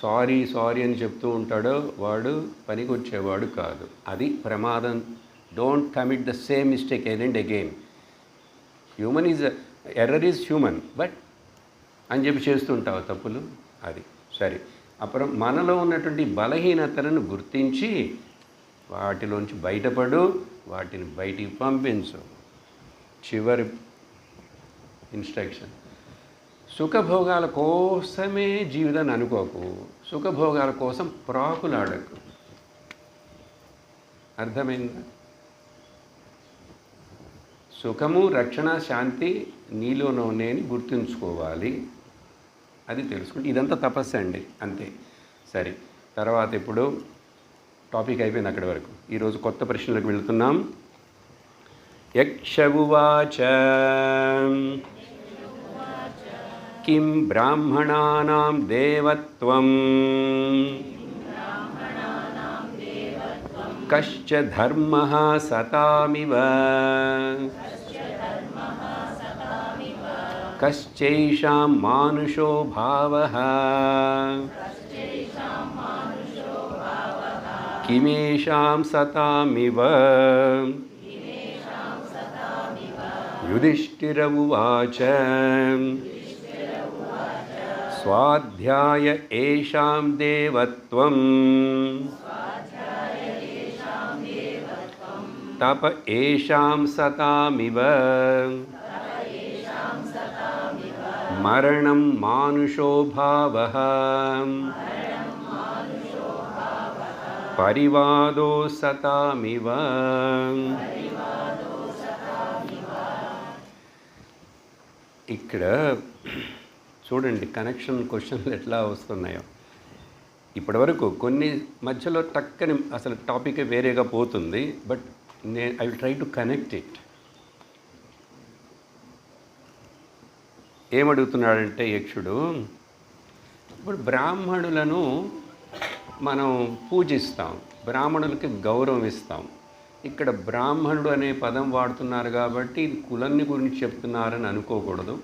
సారీ అని చెప్తూ ఉంటాడో వాడు పనికి వచ్చేవాడు కాదు. అది ప్రమాదం. Don't commit the same mistake again. Human is error is human, but అని చెప్పి చేస్తుంటావు తప్పులు. అది సరే. అప్పుడు మనలో ఉన్నటువంటి బలహీనతలను గుర్తించి వాటిలోంచి బయటపడు, వాటిని బయటికి పంపించు. చివరి ఇన్స్ట్రక్షన్, సుఖభోగాల కోసమే జీవితాన్ని అనుకోకు, సుఖభోగాల కోసం ప్రాకులాడకు. అర్థమైందా? సుఖము, రక్షణ, శాంతి నీలోనే అని గుర్తుంచుకోవాలి. అది తెలుసుకుంటే ఇదంతా తపస్సు అండి, అంతే. సరే, తర్వాత ఇప్పుడు టాపిక్ అయిపోయింది అక్కడి వరకు. ఈరోజు కొత్త ప్రశ్నలకు వెళుతున్నాం. యక్ష ఉవాచ కిం బ్రాహ్మణానాం దేవత్వం కశ్చ ధర్మః సతామివ కశ్చైషాం మానుషో భావః కిమేషాం సతామివ. యుధిష్ఠిర ఉవాచ స్వాధ్యాయ ఏషాం దేవత్వం తప ఏషాం సతామివ మరణం మానుషో భావః పరివాదో సతామివ. ఇక్కడ చూడండి కనెక్షన్ క్వశ్చన్లు ఎట్లా వస్తున్నాయో. ఇప్పటివరకు కొన్ని మధ్యలో టక్కని అసలు టాపిక్ వేరేగా పోతుంది, but I will try to connect it. ఏమడుగుతున్నాడంటే యక్షుడు, ఇప్పుడు బ్రాహ్మణులను మనం పూజిస్తాం, బ్రాహ్మణులకి గౌరవం ఇస్తాం. ఇక్కడ బ్రాహ్మణుడు అనే పదం వాడుతున్నారు కాబట్టి ఇది కులాన్ని గురించి చెప్తున్నారని అనుకోకూడదు.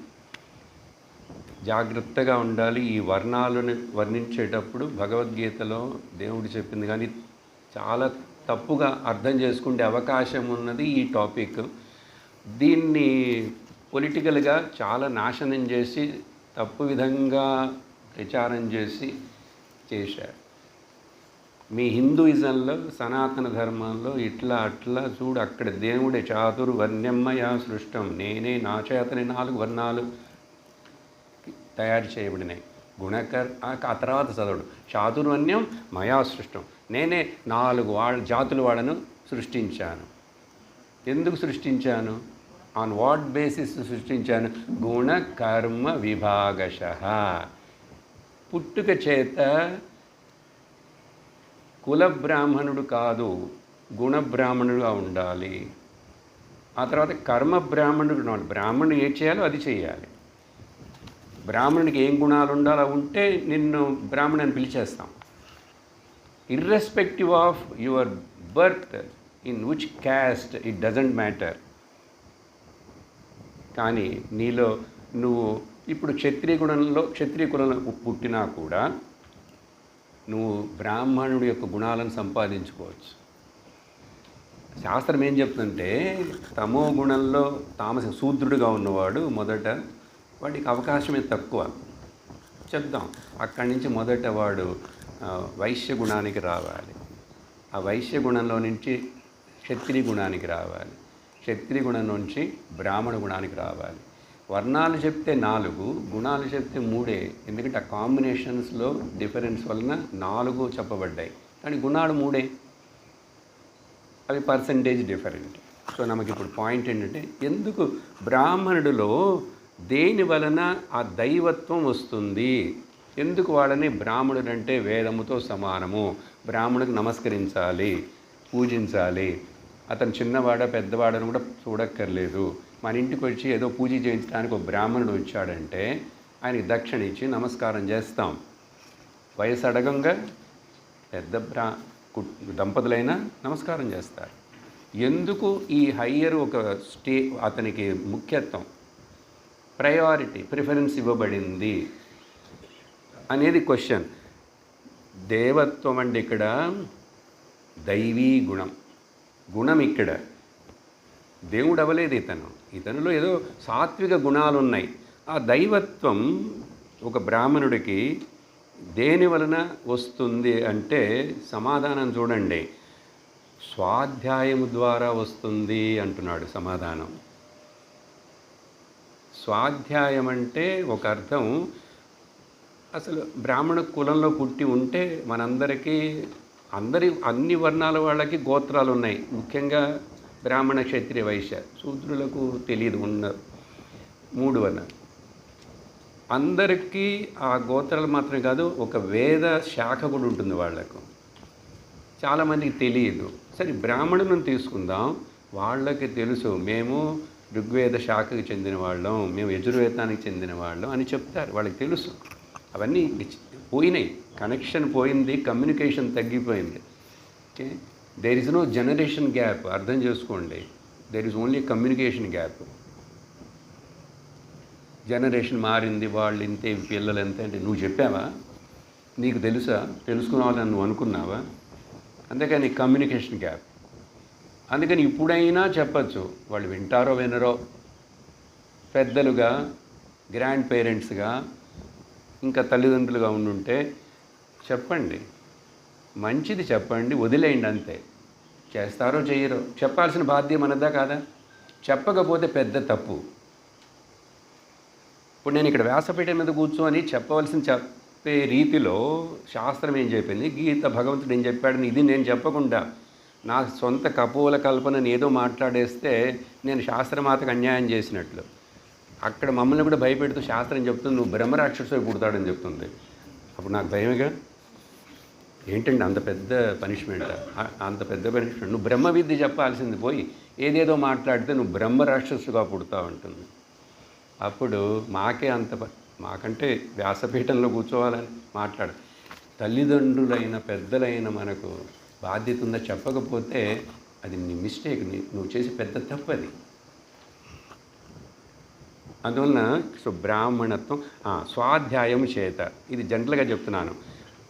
జాగ్రత్తగా ఉండాలి. ఈ వర్ణాలను వర్ణించేటప్పుడు భగవద్గీతలో దేవుడు చెప్పింది, కానీ చాలా తప్పుగా అర్థం చేసుకునే అవకాశం ఉన్నది ఈ టాపిక్. దీన్ని పొలిటికల్గా చాలా నాశనం చేసి తప్పు విధంగా ప్రచారం చేశారు. మీ హిందూయిజంలో, సనాతన ధర్మంలో ఇట్లా అట్లా చూడు, అక్కడ దేవుడే చాతుర్వర్ణ్యమయా సృష్టం, నేనే నా చేతని 4 వర్ణాలు తయారు చేయబడినాయి. ఆ తర్వాత చదవడు, చాతుర్వర్ణ్యం మయా సృష్టం, నేనే 4 జాతుల వాళ్ళను సృష్టించాను. ఎందుకు సృష్టించాను? ఆన్ వాట్ బేసిస్ సృష్టించాను? గుణ కర్మ విభాగశః. పుట్టుక చేత కుల బ్రాహ్మణుడు కాదు, గుణ బ్రాహ్మణుడుగా ఉండాలి. ఆ తర్వాత కర్మ బ్రాహ్మణుడు ఉండాలి. బ్రాహ్మణుడు ఏం చేయాలో అది చేయాలి. బ్రాహ్మణుడికి ఏం గుణాలు ఉండాలో ఉంటే నిన్ను బ్రాహ్మణుడు అని పిలిచేస్తాం. Irrespective of your birth, in which caste, it doesn't matter. కానీ నీలో నువ్వు ఇప్పుడు క్షత్రియ కులంలో పుట్టినా కూడా నువ్వు బ్రాహ్మణుడి యొక్క గుణాలను సంపాదించుకోవచ్చు. శాస్త్రం ఏం చెప్తుందంటే తమో గుణంలో శూద్రుడిగా ఉన్నవాడు మొదట వాడికి అవకాశమే తక్కువ. చెప్దాం, అక్కడి నుంచి మొదట వాడు వైశ్య గుణానికి రావాలి. ఆ వైశ్య గుణంలో నుంచి క్షత్రియ గుణానికి రావాలి. క్షత్రియ గుణం నుంచి బ్రాహ్మణ గుణానికి రావాలి. వర్ణాలు చెప్తే 4, గుణాలు చెప్తే 3. ఎందుకంటే ఆ కాంబినేషన్స్లో డిఫరెన్స్ వలన 4 చెప్పబడ్డాయి, కానీ గుణాలు 3. అవి పర్సంటేజ్ డిఫరెంట్. సో మనకి ఇప్పుడు పాయింట్ ఏంటంటే, ఎందుకు బ్రాహ్మణుడిలో దేని వలన ఆ దైవత్వం వస్తుంది? ఎందుకు వాళ్ళని బ్రాహ్మణుడు అంటే వేదముతో సమానము, బ్రాహ్మణుడికి నమస్కరించాలి, పూజించాలి. అతను చిన్నవాడ పెద్దవాడని కూడా చూడక్కర్లేదు. మన ఇంటికి వచ్చి ఏదో పూజ చేయించడానికి ఒక బ్రాహ్మణుడు వచ్చాడంటే ఆయనకి దక్షిణ ఇచ్చి నమస్కారం చేస్తాం. వయసు అడగంగా పెద్ద దంపతులైనా నమస్కారం చేస్తారు. ఎందుకు ఈ హయ్యర్ ఒక అతనికి ముఖ్యత్వం, ప్రయారిటీ, ప్రిఫరెన్స్ ఇవ్వబడింది అనేది క్వశ్చన్. దేవత్వం అంటే ఇక్కడ దైవీ గుణం ఇక్కడ దేవుడు అవ్వలేదు. ఇతనులో ఏదో సాత్విక గుణాలు ఉన్నాయి. ఆ దైవత్వం ఒక బ్రాహ్మణుడికి దేని వలన వస్తుంది అంటే సమాధానం చూడండి, స్వాధ్యాయము ద్వారా వస్తుంది అంటున్నాడు సమాధానం. స్వాధ్యాయం అంటే ఒక అర్థం, అసలు బ్రాహ్మణ కులంలో పుట్టి ఉంటే మనందరికీ అన్ని వర్ణాల వాళ్ళకి గోత్రాలు ఉన్నాయి. ముఖ్యంగా బ్రాహ్మణ క్షత్రియ వైశ్య, శూద్రులకు తెలియదు, ఉన్నారు 3 వర్ణాలు. అందరికీ ఆ గోత్రాలు మాత్రమే కాదు, ఒక వేద శాఖ కూడా ఉంటుంది వాళ్లకు. చాలామందికి తెలియదు. సరే బ్రాహ్మణులను తీసుకుందాం, వాళ్ళకి తెలుసు మేము ఋగ్వేద శాఖకి చెందిన వాళ్ళం, మేము యజుర్వేదానికి చెందిన వాళ్ళం అని చెప్తారు, వాళ్ళకి తెలుసు. అవన్నీ పోయినాయి, కనెక్షన్ పోయింది, కమ్యూనికేషన్ తగ్గిపోయింది. Okay, there is no generation gap, అర్థం చేసుకోండి. There is only communication gap. Generation మారింది, వాళ్ళు ఇంతే, పిల్లలు ఎంత అంటే నువ్వు చెప్పావా, నీకు తెలుసా, తెలుసుకున్నావాలని నువ్వు అనుకున్నావా? అందుకని కమ్యూనికేషన్ గ్యాప్. అందుకని ఇప్పుడైనా చెప్పచ్చు, వాళ్ళు వింటారో వినరో, పెద్దలుగా, గ్రాండ్ పేరెంట్స్గా, ఇంకా తల్లిదండ్రులుగా ఉండుంటే చెప్పండి, మంచిది చెప్పండి, వదిలేయండి అంతే. చేస్తారో చేయరో, చెప్పాల్సిన బాధ్యత మనదా కాదా? చెప్పకపోతే పెద్ద తప్పు. ఇప్పుడు నేను ఇక్కడ వ్యాసపీఠం మీద కూర్చొని చెప్పవలసిన చెప్పే రీతిలో శాస్త్రం ఏం చెప్పింది, గీత భగవంతుడు ఏం చెప్పాడని ఇది నేను చెప్పకుండా నా సొంత కపోల కల్పనని ఏదో మాట్లాడేస్తే నేను శాస్త్రమాతకు అన్యాయం చేసినట్లు. అక్కడ మమ్మల్ని కూడా భయపెడుతూ శాస్త్రం చెప్తుంది నువ్వు బ్రహ్మరాక్షసుడు పుడతాడని చెప్తుంది. అప్పుడు నాకు భయమేగా. ఏంటండి అంత పెద్ద పనిష్మెంట్, అంత పెద్ద పనిష్మెంట్. నువ్వు బ్రహ్మ విద్య చెప్పాల్సింది పోయి ఏదేదో మాట్లాడితే నువ్వు బ్రహ్మరాక్షసుగా పుడతావు అంటుంది. అప్పుడు మాకే మాకంటే వ్యాసపీఠంలో కూర్చోవాలని మాట్లాడు. తల్లిదండ్రులైన పెద్దలైన మనకు బాధ్యత ఉందా? చెప్పకపోతే అది నీ మిస్టేక్, నువ్వు చేసే పెద్ద తప్పు అది. అందువలన బ్రాహ్మణత్వం స్వాధ్యాయం చేత, ఇది జనరల్గా చెప్తున్నాను.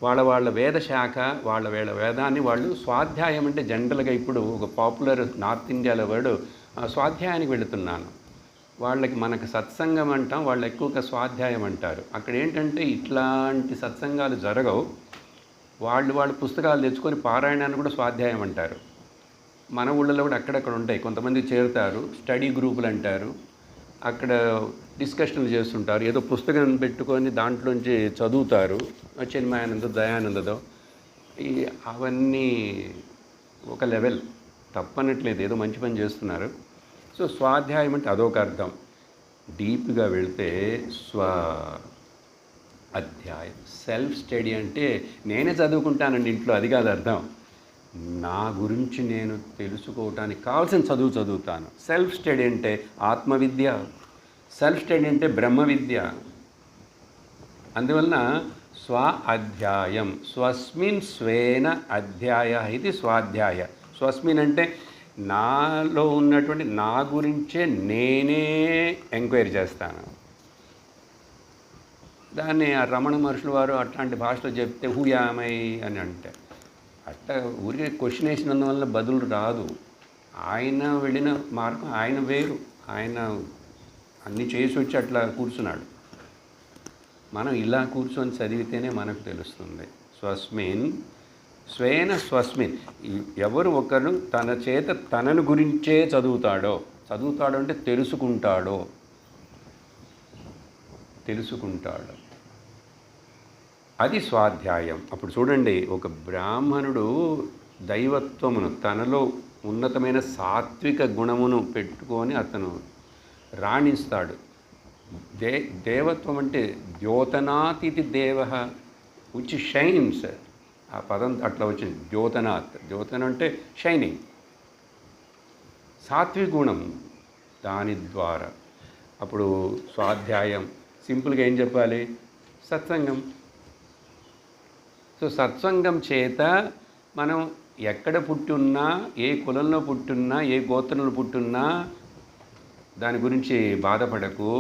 వాళ్ళ వేద శాఖ, వాళ్ళ వేదాన్ని వాళ్ళు స్వాధ్యాయం అంటే జనరల్గా ఇప్పుడు ఒక పాపులర్ నార్త్ ఇండియాలో వాడు స్వాధ్యాయానికి వెళుతున్నాను. వాళ్ళకి మనకు సత్సంగం అంటాం, వాళ్ళు ఎక్కువగా స్వాధ్యాయం అంటారు. అక్కడ ఏంటంటే ఇట్లాంటి సత్సంగాలు జరగవు. వాళ్ళు పుస్తకాలు తెచ్చుకొని పారాయణాన్ని కూడా స్వాధ్యాయం అంటారు. మన ఊళ్ళలో కూడా అక్కడక్కడ ఉంటాయి, కొంతమంది చేరుతారు, స్టడీ గ్రూపులు అంటారు, అక్కడ డిస్కషన్లు చేస్తుంటారు, ఏదో పుస్తకం పెట్టుకొని దాంట్లోంచి చదువుతారు, చిన్మయానందో దయానందదో. అవన్నీ ఒక లెవెల్, తప్పనట్లేదు, ఏదో మంచి పని చేస్తున్నారు. సో స్వాధ్యాయం అంటే అదొక అర్థం. డీప్గా వెళ్తే అధ్యాయం, సెల్ఫ్ స్టడీ అంటే నేనే చదువుకుంటానండి ఇంట్లో, అది కాదు అర్థం. నా గురించి నేను తెలుసుకోవటానికి కావాల్సిన చదువుతాను. సెల్ఫ్ స్టడీ అంటే ఆత్మవిద్య, సెల్ఫ్ స్టడీ అంటే బ్రహ్మ విద్య. అందువలన స్వ అధ్యాయం, స్వస్మిన్ స్వేన అధ్యాయ ఇది స్వాధ్యాయ. స్వస్మిన్ అంటే నాలో ఉన్నటువంటి నా గురించే నేనే ఎంక్వైరీ చేస్తాను. దాన్ని ఆ రమణ మహర్షుల వారు అట్లాంటి భాషలో చెప్తే హూయామై అని అంటే, అట్లా ఊరికే క్వశ్చన్ వేసినందువల్ల బదులు రాదు. ఆయన వెళ్ళిన మార్గం ఆయన వేరు, ఆయన అన్నీ చేసి వచ్చి అట్లా కూర్చున్నాడు. మనం ఇలా కూర్చొని చదివితేనే మనకు తెలుస్తుంది. స్వస్మిన్ స్వేన స్వస్మిన్, ఎవరు ఒకరు తన చేత తనను గురించే చదువుతాడో అంటే తెలుసుకుంటాడు. అది స్వాధ్యాయం. అప్పుడు చూడండి, ఒక బ్రాహ్మణుడు దైవత్వమును, తనలో ఉన్నతమైన సాత్విక గుణమును పెట్టుకొని అతను రాణిస్తాడు. దేవత్వం అంటే ద్యోతనాతిథి దేవ విచ్ షైన్స్. ఆ పదం అట్లా వచ్చింది, ద్యోతనాత్. ద్యోతన అంటే షైనింగ్, సాత్విక గుణం. దాని ద్వారా అప్పుడు స్వాధ్యాయం సింపుల్గా ఏం చెప్పాలి, సత్సంగం. సో సత్సంగం చేత మనం ఎక్కడ పుట్టి ఉన్నా, ఏ కులంలో పుట్టున్నా, ఏ గోత్రంలో పుట్టున్నా దాని గురించి బాధపడకు.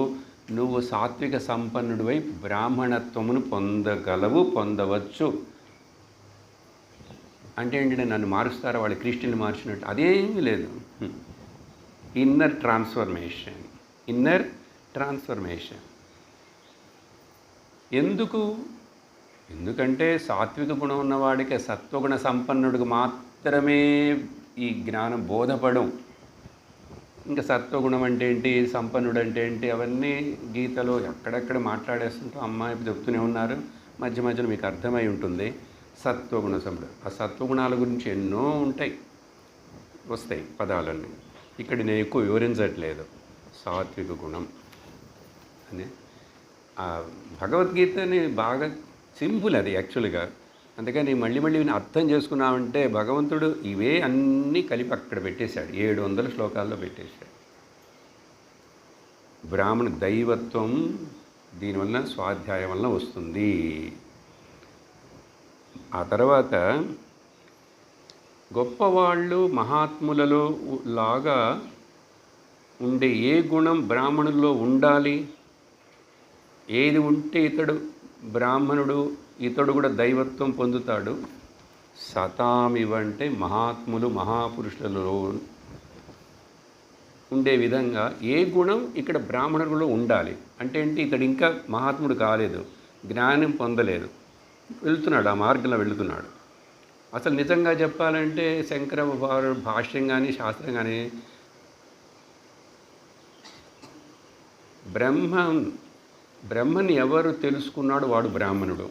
నువ్వు సాత్విక సంపన్నుడివై బ్రాహ్మణత్వమును పొందవచ్చు. అంటే ఏంటంటే నన్ను మారుస్తారా, వాళ్ళు క్రిస్టియన్లు మార్చినట్టు? అదేమీ లేదు. Inner transformation. ఎందుకంటే సాత్విక గుణం ఉన్నవాడికి, సత్వగుణ సంపన్నుడికి మాత్రమే ఈ జ్ఞానం బోధపడం. ఇంకా సత్వగుణం అంటే ఏంటి, సంపన్నుడు అంటే ఏంటి, అవన్నీ గీతలో ఎక్కడెక్కడ మాట్లాడేస్తుంటాం. అమ్మాయి చెప్తూనే ఉన్నారు, మధ్య మధ్యలో మీకు అర్థమై ఉంటుంది. సత్వగుణ సంపద, ఆ సత్వగుణాల గురించి ఎన్నో ఉంటాయి. వస్తాయి పదాలన్నీ. ఇక్కడ నేను ఎక్కువ వివరించట్లేదు. సాత్విక గుణం అని భగవద్గీతని బాగా సింపుల్ అది యాక్చువల్గా. అందుకని మళ్ళీ మళ్ళీ అర్థం చేసుకున్నామంటే భగవంతుడు ఇవే అన్నీ కలిపి అక్కడ పెట్టేశాడు. 700 శ్లోకాల్లో పెట్టేశాడు. బ్రాహ్మణ దైవత్వం దీనివల్ల స్వాధ్యాయం వల్ల వస్తుంది. ఆ తర్వాత గొప్పవాళ్ళు మహాత్ములలో లాగా ఉండే ఏ గుణం బ్రాహ్మణుల్లో ఉండాలి, ఏది ఉంటే ఇతడు బ్రాహ్మణుడు, ఇతడు కూడా దైవత్వం పొందుతాడు. సతామివంటే మహాత్ములు మహాపురుషులలో ఉండే విధంగా ఏ గుణం ఇక్కడ బ్రాహ్మణులలో ఉండాలి. అంటే ఏంటి, ఇతడు ఇంకా మహాత్ముడు కాలేదు, జ్ఞానం పొందలేదు, వెళ్తున్నాడు, ఆ మార్గంలో వెళుతున్నాడు. అసలు నిజంగా చెప్పాలంటే శంకర వారు భాష్యం కానీ శాస్త్రం కానీ బ్రహ్మని ఎవరు తెలుసుకున్నాడు వాడు బ్రాహ్మణుడు.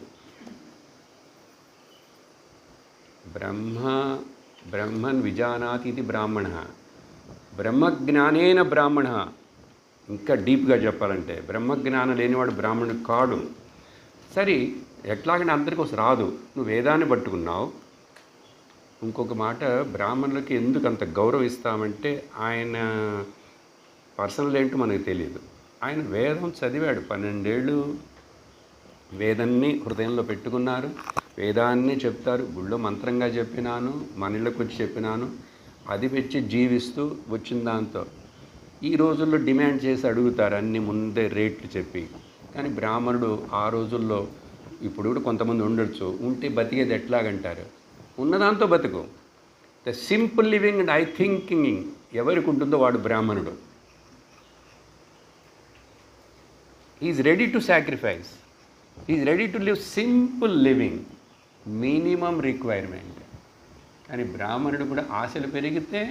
బ్రహ్మన్ విజానాతి ఇది బ్రాహ్మణ, బ్రహ్మజ్ఞానేన బ్రాహ్మణ. ఇంకా డీప్గా చెప్పాలంటే బ్రహ్మజ్ఞానం లేనివాడు బ్రాహ్మణుడు కాడు. సరే, ఎట్లాగని అందరికీ వస్తే రాదు. నువ్వు వేదాన్ని పట్టుకున్నావు. ఇంకొక మాట, బ్రాహ్మణులకి ఎందుకు అంత గౌరవిస్తామంటే ఆయన పర్సనల్ ఏంటో మనకు తెలియదు. ఆయన వేదం చదివాడు, 12 ఏళ్ళు వేదాన్ని హృదయంలో పెట్టుకున్నారు. వేదాన్ని చెప్తారు, గుళ్ళో మంత్రంగా చెప్పినాను, మన ఇళ్ళకి వచ్చి చెప్పినాను, అది పెట్టి జీవిస్తూ వచ్చిన దాంతో ఈ రోజుల్లో డిమాండ్ చేసి అడుగుతారు అన్ని ముందే రేట్లు చెప్పి. కానీ బ్రాహ్మణుడు ఆ రోజుల్లో, ఇప్పుడు కూడా కొంతమంది ఉండొచ్చు, ఉంటే బతికేది ఎట్లాగంటారు, ఉన్నదాంతో బతుకు. The simple living and I thinking ఎవరికి ఉంటుందో వాడు బ్రాహ్మణుడు. Is ready to sacrifice, is ready to live simple living, minimum requirement. కానీ బ్రాహ్మణుడు కూడా ఆశలు పెరిగితే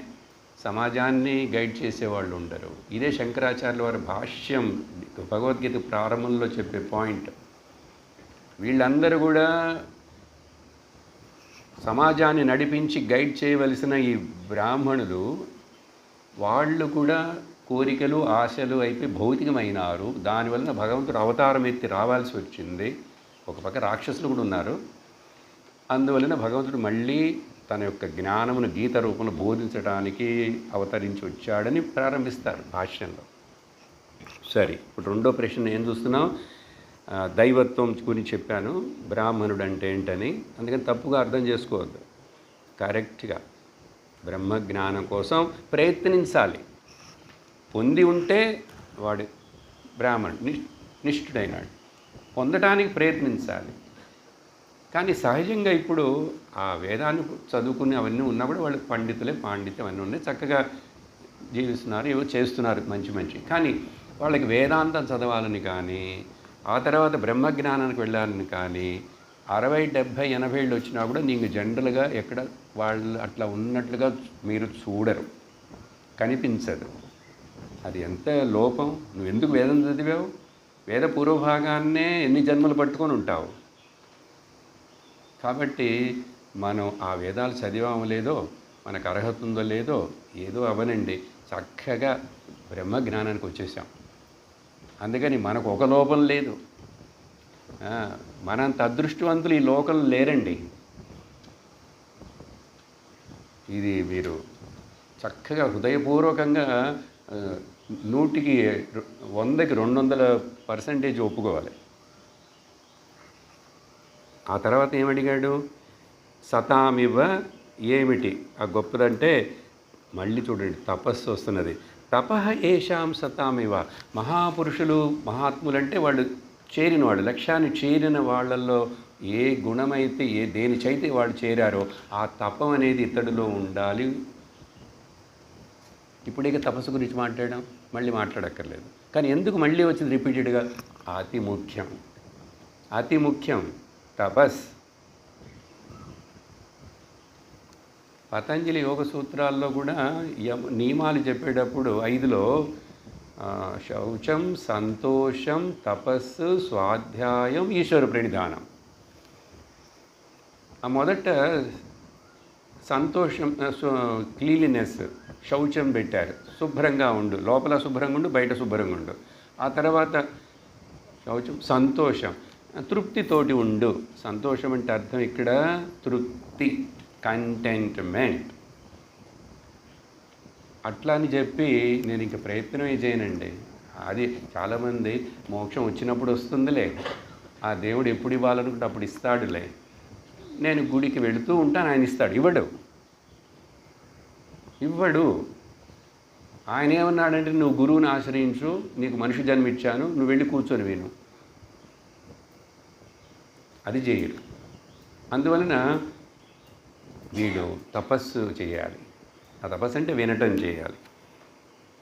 సమాజాన్ని గైడ్ చేసేవాళ్ళు ఉండరు. ఇదే శంకరాచార్యుల వారి భాష్యం భగవద్గీత ప్రారంభంలో చెప్పే పాయింట్. వీళ్ళందరూ కూడా సమాజాన్ని నడిపించి గైడ్ చేయవలసిన ఈ బ్రాహ్మణులు, వాళ్ళు కూడా కోరికలు ఆశలు అయిపోయి భౌతికమైనారు. దానివలన భగవంతుడు అవతారం ఎత్తి రావాల్సి వచ్చింది. ఒక పక్క రాక్షసులు కూడా ఉన్నారు. అందువలన భగవంతుడు మళ్ళీ తన యొక్క జ్ఞానమును గీత రూపంలో బోధించడానికి అవతరించి వచ్చాడని ప్రారంభిస్తారు భాష్యంలో. సరే, ఇప్పుడు రెండో ప్రశ్న ఏం చూస్తున్నాం, దైవత్వం గురించి చెప్పాను, బ్రాహ్మణుడు అంటే ఏంటని. అందుకని తప్పుగా అర్థం చేసుకోవద్దు. కరెక్ట్గా బ్రహ్మజ్ఞానం కోసం ప్రయత్నించాలి. పొంది ఉంటే వాడు బ్రాహ్మణుడు, నిష్ఠుడైనాడు. పొందటానికి ప్రయత్నించాలి. కానీ సహజంగా ఇప్పుడు ఆ వేదాన్ని చదువుకుని అవన్నీ ఉన్నా కూడా వాళ్ళు పాండిత్యం అవన్నీ ఉన్నాయి, చక్కగా జీవిస్తున్నారు, ఏవో చేస్తున్నారు మంచి. కానీ వాళ్ళకి వేదాంతం చదవాలని కానీ, ఆ తర్వాత బ్రహ్మజ్ఞానానికి వెళ్ళాలని కానీ 60, 70, 80 ఏళ్ళు వచ్చినా కూడా నీకు జనరల్గా ఎక్కడ వాళ్ళు అట్లా ఉన్నట్లుగా మీరు చూడరు, కనిపించదు. అది ఎంత లోపం. నువ్వు ఎందుకు వేదం చదివావు? వేద పూర్వభాగాన్నే ఎన్ని జన్మలు పట్టుకొని ఉంటావు. కాబట్టి మనం ఆ వేదాలు చదివామో లేదో, మనకు అర్హత ఉందో లేదో, ఏదో అవనండి, చక్కగా బ్రహ్మజ్ఞానానికి వచ్చేసాం. అందుకని మనకు ఒక లోపం లేదు. మనంత అదృష్టవంతులు ఈ లోకంలో లేరండి. ఇది మీరు చక్కగా హృదయపూర్వకంగా 100కి 200% ఒప్పుకోవాలి. ఆ తర్వాత ఏమడిగాడు, సతామివ ఏమిటి ఆ గొప్పదంటే, మళ్ళీ చూడండి తపస్సు వస్తున్నది. తపః ఏషాం సతామివ. మహాపురుషులు మహాత్ములంటే వాళ్ళు చేరిన వాళ్ళు, లక్ష్యాన్ని చేరిన వాళ్ళల్లో ఏ గుణమైతే దేని చైతే వాళ్ళు చేరారో ఆ తపం అనేది ఇతడిలో ఉండాలి. ఇప్పుడే తపస్సు గురించి మాట్లాడాం, మళ్ళీ మాట్లాడక్కర్లేదు. కానీ ఎందుకు మళ్ళీ వచ్చింది రిపీటెడ్గా? అతి ముఖ్యం తపస్. పతంజలి యోగ సూత్రాల్లో కూడా నియమాలు చెప్పేటప్పుడు 5లో శౌచం, సంతోషం, తపస్సు, స్వాధ్యాయం, ఈశ్వర ప్రణిధానం. ఆ మొదట సంతోషం, క్లీన్లీనెస్, శౌచం పెట్టారు. శుభ్రంగా ఉండు, లోపల శుభ్రంగా ఉండు, బయట శుభ్రంగా ఉండు. ఆ తర్వాత శౌచం, సంతోషం, తృప్తితోటి ఉండు. సంతోషం అంటే అర్థం ఇక్కడ తృప్తి, కంటెంట్మెంట్. అట్లా అని చెప్పి నేను ఇంక ప్రయత్నమే చేయనండి. అది చాలామంది మోక్షం వచ్చినప్పుడు వస్తుందిలే, ఆ దేవుడు ఎప్పుడు ఇవ్వాలనుకుంటే అప్పుడు ఇస్తాడులే, నేను గుడికి వెళుతూ ఉంటాను, ఆయన ఇస్తాడు. ఇవ్వడు. ఆయన ఏమన్నాడంటే, నువ్వు గురువుని ఆశ్రయించు, నీకు మనిషి జన్మిచ్చాను, నువ్వు వెళ్ళి కూర్చొని విను. అది చేయడు. అందువలన వీడు తపస్సు చేయాలి. ఆ తపస్సు అంటే వినటం చేయాలి.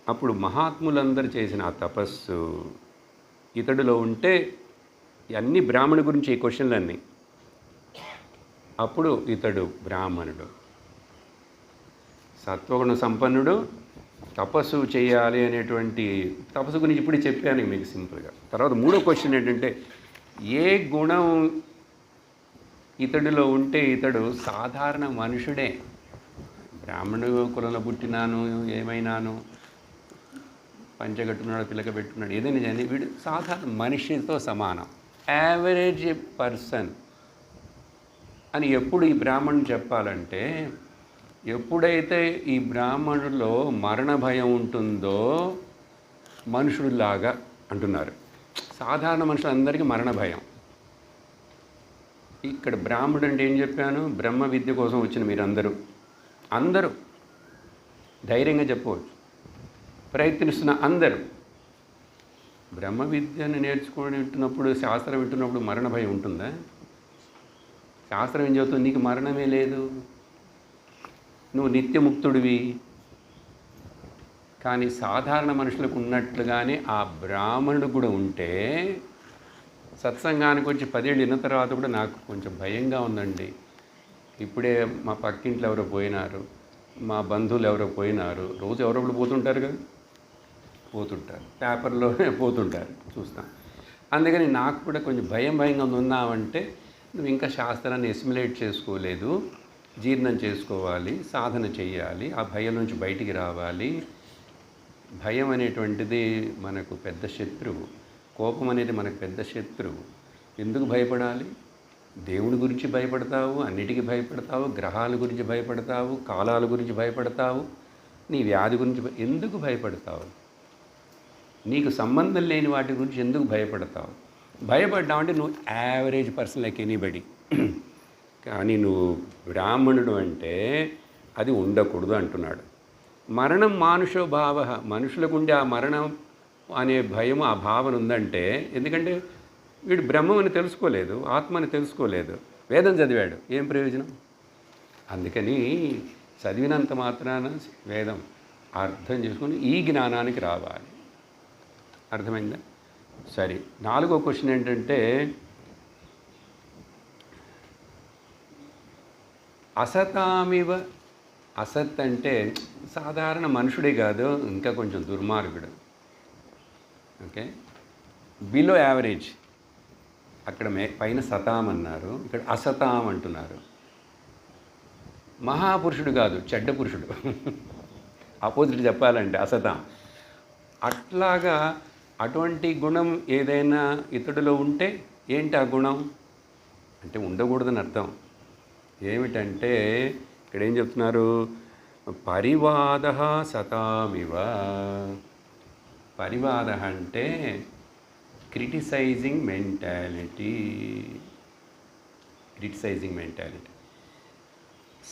అప్పుడు మహాత్ములందరూ చేసిన ఆ తపస్సు ఇతడిలో ఉంటే, అన్ని బ్రాహ్మణు గురించి ఈ క్వశ్చన్లన్నీ, అప్పుడు ఇతడు బ్రాహ్మణుడు, సత్వగుణ సంపన్నుడు, తపస్సు చేయాలి అనేటువంటి తపస్సు గురించి ఇప్పుడు చెప్పాను మీకు సింపుల్గా. తర్వాత మూడో క్వశ్చన్ ఏంటంటే, ఏ గుణం ఇతడిలో ఉంటే ఇతడు సాధారణ మనుషుడే, బ్రాహ్మణు కులంలో పుట్టినాను, ఏమైనాను, పంచగట్టున్నాడు, పిలక పెట్టున్నాడు, ఏదైనా కానీ వీడు సాధారణ మనిషితో సమానం, యావరేజ్ పర్సన్ అని ఎప్పుడు ఈ బ్రాహ్మణుడు చెప్పాలంటే, ఎప్పుడైతే ఈ బ్రాహ్మణుల్లో మరణ భయం ఉంటుందో మనుషుడిలాగా అంటున్నారు. సాధారణ మనుషులందరికీ మరణ భయం. ఇక్కడ బ్రాహ్మణుడు అంటే ఏం చెప్పాను, బ్రహ్మ విద్య కోసం వచ్చిన మీరందరూ అందరూ ధైర్యంగా చెప్పవచ్చు, ప్రయత్నిస్తున్న అందరూ బ్రహ్మ విద్యను నేర్చుకుంటున్నప్పుడు, శాస్త్రం వింటున్నప్పుడు మరణ భయం ఉంటుందా? శాస్త్రం ఏం చెబుతుంది, నీకు మరణమే లేదు, నువ్వు నిత్యముక్తుడివి. కానీ సాధారణ మనుషులకు ఉన్నట్లుగానే ఆ బ్రాహ్మణుడు కూడా ఉంటే, సత్సంగానికి వచ్చి 10 ఏళ్ళు విన్న తర్వాత కూడా నాకు కొంచెం భయంగా ఉందండి, ఇప్పుడే మా పక్కింట్లో ఎవరో పోయినారు, మా బంధువులు ఎవరో పోయినారు, రోజు ఎవరొకరు పోతుంటారు కదా, పోతుంటారు, పేపర్లో పోతుంటారు, చూస్తాం. అందుకని నాకు కూడా కొంచెం భయంగా ఉన్నావంటే, నువ్వు ఇంకా శాస్త్రాన్ని ఎసిమిలేట్ చేసుకోలేదు, జీర్ణం చేసుకోవాలి, సాధన చేయాలి, ఆ భయం నుంచి బయటికి రావాలి. భయం అనేటువంటిది మనకు పెద్ద శత్రువు, కోపం అనేది మనకు పెద్ద శత్రువు. ఎందుకు భయపడాలి? దేవుడి గురించి భయపడతావు, అన్నిటికీ భయపడతావు, గ్రహాల గురించి భయపడతావు, కాలాల గురించి భయపడతావు, నీ వ్యాధి గురించి ఎందుకు భయపడతావు? నీకు సంబంధం లేని వాటి గురించి ఎందుకు భయపడతావు? భయపడ్డావంటే నువ్వు యావరేజ్ పర్సన్ లైక్ ఎనీబడి. కానీ నువ్వు బ్రాహ్మణుడు అంటే అది ఉండకూడదు అంటున్నాడు. మరణం మానుషో భావ, మనుషులకు ఉండే ఆ మరణం అనే భయం, ఆ భావన ఉందంటే, ఎందుకంటే వీడు బ్రహ్మం అని తెలుసుకోలేదు, ఆత్మని తెలుసుకోలేదు, వేదం చదివాడు, ఏం ప్రయోజనం? అందుకని చదివినంత మాత్రాన వేదం అర్థం చేసుకుని ఈ జ్ఞానానికి రావాలి. అర్థమైందా? సరే, 4వ క్వశ్చన్ ఏంటంటే, అసతామివ. అసత్ అంటే సాధారణ మనుషుడే కాదు, ఇంకా కొంచెం దుర్మార్గుడు. Okay, below average. అక్కడ పైన సతాం అన్నారు, ఇక్కడ అసతాం అంటున్నారు. మహాపురుషుడు కాదు, చెడ్డ పురుషుడు. ఆపోజిట్ చెప్పాలంటే అసతాం. అట్లాగా అటువంటి గుణం ఏదైనా ఇతడిలో ఉంటే ఏంటి ఆ గుణం అంటే, ఉండకూడదని అర్థం. ఏమిటంటే ఇక్కడ ఏం చెప్తున్నారు, పరివాద సతామివ. పరివాద అంటే క్రిటిసైజింగ్ మెంటాలిటీ.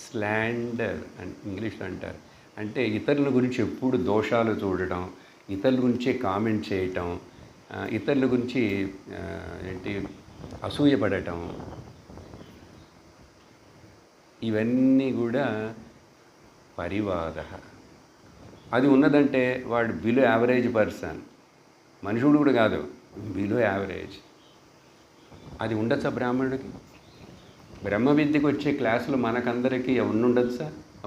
స్లాండర్ అని ఇంగ్లీష్లో అంటారు. అంటే ఇతరుల గురించి ఎప్పుడు దోషాలు చూడటం, ఇతరుల గురించే కామెంట్ చేయటం, ఇతరుల గురించి అసూయపడటం, ఇవన్నీ కూడా పరివాద. అది ఉన్నదంటే వాడు బిలో యావరేజ్ పర్సన్, మనుషుడు కూడా కాదు, బిలో యావరేజ్. అది ఉండొచ్చా బ్రాహ్మణుడికి? బ్రహ్మ విద్యకు వచ్చే క్లాసులు మనకందరికీ ఎవరిని ఉండొచ్చా?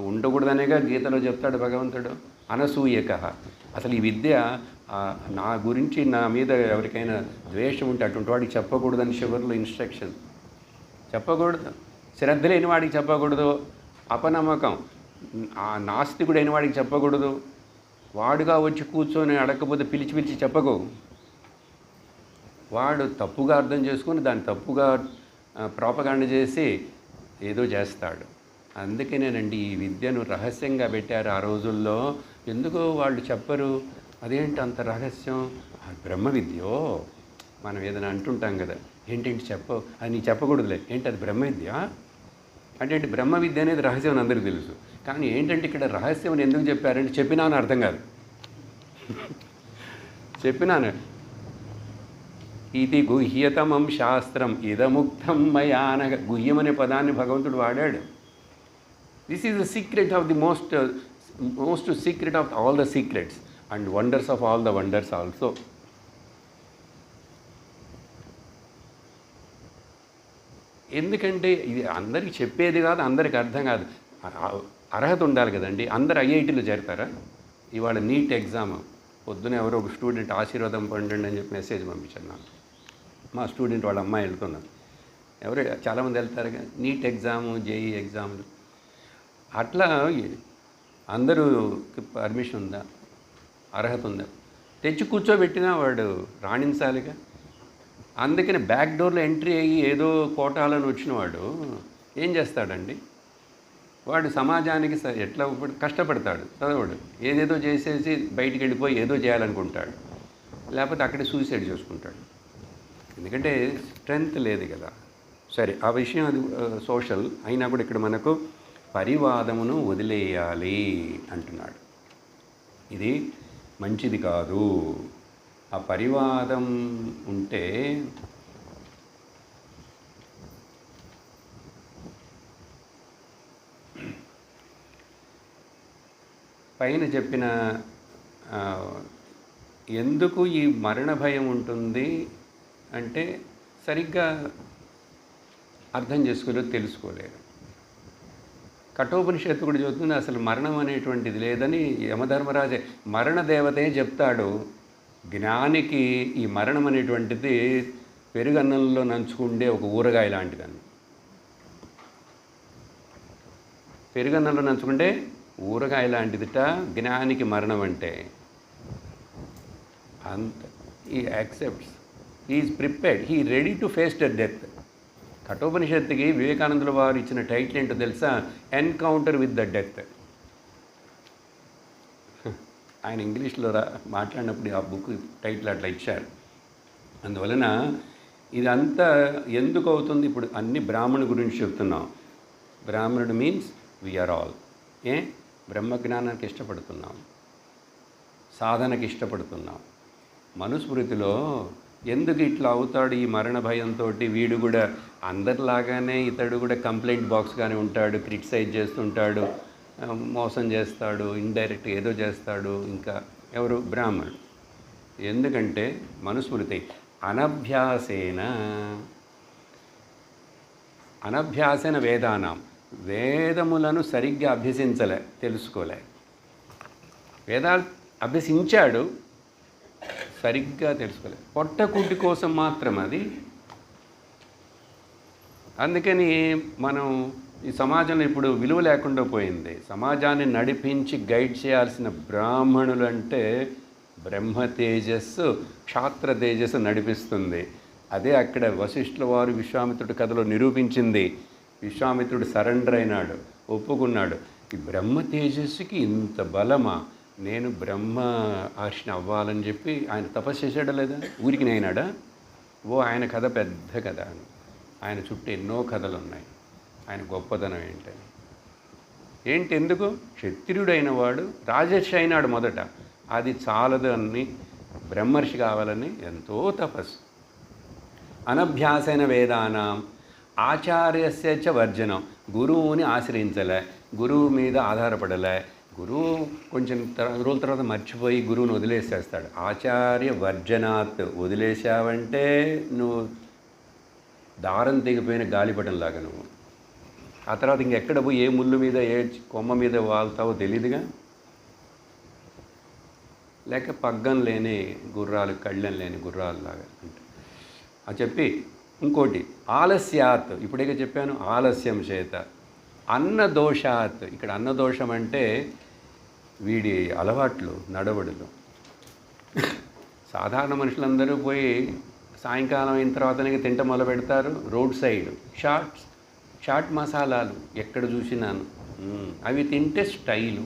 ఉండకూడదనేగా గీతలో చెప్తాడు భగవంతుడు. అనసూయక. అసలు ఈ విద్య నా గురించి, నా మీద ఎవరికైనా ద్వేషం ఉంటే అటువంటి వాడికి చెప్పకూడదని చివరిలో ఇన్స్ట్రక్షన్. చెప్పకూడదు. శ్రద్ధ లేని వాడికి చెప్పకూడదు, అపనమ్మకం. ఆ నాస్తికుడైన వాడికి చెప్పకూడదు. వాడుగా వచ్చి కూర్చొని అడగకపోతే పిలిచి పిలిచి చెప్పకు. వాడు తప్పుగా అర్థం చేసుకొని దాన్ని తప్పుగా ప్రోపగాండ చేసి ఏదో చేస్తాడు. అందుకనేనండి ఈ విద్యను రహస్యంగా పెట్టారు ఆ రోజుల్లో. ఎందుకో వాళ్ళు చెప్పరు. అదేంటి అంత రహస్యం? బ్రహ్మ విద్యో మనం ఏదైనా అంటుంటాం కదా, ఏంటేంటి చెప్పవు, అది నీకు చెప్పకూడదులే, ఏంటి అది బ్రహ్మ విద్య అంటే బ్రహ్మ విద్య అనేది రహస్యం అని అందరికీ తెలుసు. కానీ ఏంటంటే ఇక్కడ రహస్యం అని ఎందుకు చెప్పారంటే చెప్పినాను అర్థం కాదు. చెప్పినాను ఇది గుహ్యతమం శాస్త్రం ఇదముక్తం మయానగ. గుహ్యం అనే పదాన్ని భగవంతుడు వాడాడు. This is the secret of the most secret of all the secrets and wonders of all the wonders also. ఎందుకంటే ఇది అందరికీ చెప్పేది కాదు, అందరికి అర్థం కాదు. అర్హత ఉండాలి కదండి. అందరు ఐఐటీలో చేరతారా? ఇవాళ నీట్ ఎగ్జామ్ పొద్దున ఎవరో ఒక స్టూడెంట్ ఆశీర్వాదం పొందండి అని చెప్పి మెసేజ్ పంపించారు నాకు. మా స్టూడెంట్ వాళ్ళ అమ్మాయి వెళ్తున్నారు. ఎవరు చాలామంది వెళ్తారు కదా నీట్ ఎగ్జాము, జేఈ ఎగ్జాములు. అట్లా అందరూ పర్మిషన్ ఉందా, అర్హత ఉందా? తెచ్చి కూర్చోబెట్టినా వాడు రాణించాలిగా. అందుకని బ్యాక్ డోర్లో ఎంట్రీ అయ్యి ఏదో కోటాలను వచ్చినవాడు ఏం చేస్తాడండి? వాడు సమాజానికి ఎట్లా కష్టపడతాడు, చదవడు, ఏదేదో చేసేసి బయటికి వెళ్ళిపోయి ఏదో చేయాలనుకుంటాడు, లేకపోతే అక్కడే సూసైడ్ చేసుకుంటాడు. ఎందుకంటే స్ట్రెంగ్త్ లేదు కదా. సరే, ఆ విషయం అది సోషల్ అయినా కూడా ఇక్కడ మనకు పరివాదమును వదిలేయాలి అంటున్నాడు. ఇది మంచిది కాదు. ఆ పరివాదం ఉంటే పైన చెప్పిన ఎందుకు ఈ మరణ భయం ఉంటుంది అంటే సరిగ్గా అర్థం చేసుకోలేరు, తెలుసుకోలేరు. కఠోపనిషత్తు కూడా చెబుతుంది అసలు మరణం అనేటువంటిది లేదని. యమధర్మరాజే మరణ దేవతే చెప్తాడు. జ్ఞానికి ఈ మరణం అనేటువంటిది పెరుగన్నంలో నంచుకుండే ఒక ఊరగాయ లాంటిదని. పెరుగన్నంలో నంచుకుంటే ఊరగాయ లాంటిదిట జ్ఞానికి మరణం అంటే. అంత ఈ accepts, is prepared, he ready to face the death. కఠోపనిషత్తుకి వివేకానందుల వారు ఇచ్చిన టైటిల్ ఏంటో తెలుసా? Encounter with the death. ఆయన ఇంగ్లీష్లో మాట్లాడినప్పుడు ఆ బుక్ టైటిల్ అట్లా ఇచ్చారు. అందువలన ఇదంతా ఎందుకు అవుతుంది? ఇప్పుడు అన్ని బ్రాహ్మణు గురించి చెప్తున్నాం. బ్రాహ్మణుడు మీన్స్ వీఆర్ ఆల్. బ్రహ్మజ్ఞానానికి ఇష్టపడుతున్నాం, సాధనకి ఇష్టపడుతున్నాం. మనుస్మృతిలో ఎందుకు ఇట్లా అవుతాడు ఈ మరణ భయంతో? వీడు కూడా అందరిలాగానే ఇతడు కూడా కంప్లైంట్ బాక్స్గానే ఉంటాడు, క్రిటిసైజ్ చేస్తుంటాడు, మోసం చేస్తాడు, ఇండైరెక్ట్ ఏదో చేస్తాడు. ఇంకా ఎవరు? బ్రాహ్మణుడు. ఎందుకంటే మనుస్మృతి అనభ్యాసేన వేదానాం, వేదములను సరిగ్గా అభ్యసించలే, తెలుసుకోలే. వేదాలు అభ్యసించాడు, సరిగ్గా తెలుసుకోలే. పొట్టకూటి కోసం మాత్రం అది. అందుకని మనం ఈ సమాజంలో ఇప్పుడు విలువ లేకుండా పోయింది. సమాజాన్ని నడిపించి గైడ్ చేయాల్సిన బ్రాహ్మణులు అంటే బ్రహ్మ తేజస్సు, క్షాత్ర తేజస్సు నడిపిస్తుంది. అదే అక్కడ వశిష్ఠుల వారు విశ్వామిత్రుడి కథలో నిరూపించింది. విశ్వామిత్రుడు సరెండర్ అయినాడు, ఒప్పుకున్నాడు. ఈ బ్రహ్మ తేజస్సుకి ఇంత బలమా, నేను బ్రహ్మ ఆర్షిని అవ్వాలని చెప్పి ఆయన తపస్సు చేశాడా లేదా? ఊరికి అయినాడా? ఆయన కథ పెద్ద కథ. ఆయన చుట్టూ ఎన్నో కథలు ఉన్నాయి. ఆయన గొప్పతనం ఏంటి ఎందుకు? క్షత్రియుడైన వాడు రాజర్షి అయినాడు మొదట. అది చాలదు అని బ్రహ్మర్షి కావాలని ఎంతో తపస్సు. అనభ్యాసైన వేదానాం ఆచార్యస్య చ వర్జనం, గురువుని ఆశ్రయించలే, గురువు మీద ఆధారపడలే. గురువు కొంచెం రోజుల తర్వాత మర్చిపోయి గురువుని వదిలేసేస్తాడు. ఆచార్య వర్జనాత్, వదిలేసావంటే నువ్వు దారం తెగిపోయిన గాలిపటంలాగా నువ్వు. ఆ తర్వాత ఇంకెక్కడ పోయి ఏ ముళ్ళు మీద ఏ కొమ్మ మీద వాళ్తావో తెలియదుగా. లేక పగ్గం లేని గుర్రాలు, కళ్ళెం లేని గుర్రాలులాగా అంటే అది చెప్పి ఇంకోటి ఆలస్యాత్, ఇప్పుడే చెప్పాను, ఆలస్యం చేత అన్నదోషాత్. ఇక్కడ అన్నదోషం అంటే వీడి అలవాట్లు, నడవడులు. సాధారణ మనుషులందరూ పోయి సాయంకాలం అయిన తర్వాతనే తింట మొదలు పెడతారు. రోడ్ సైడ్ చాట్ మసాలాలు ఎక్కడ చూసినాను. అవి తింటే స్టైలు.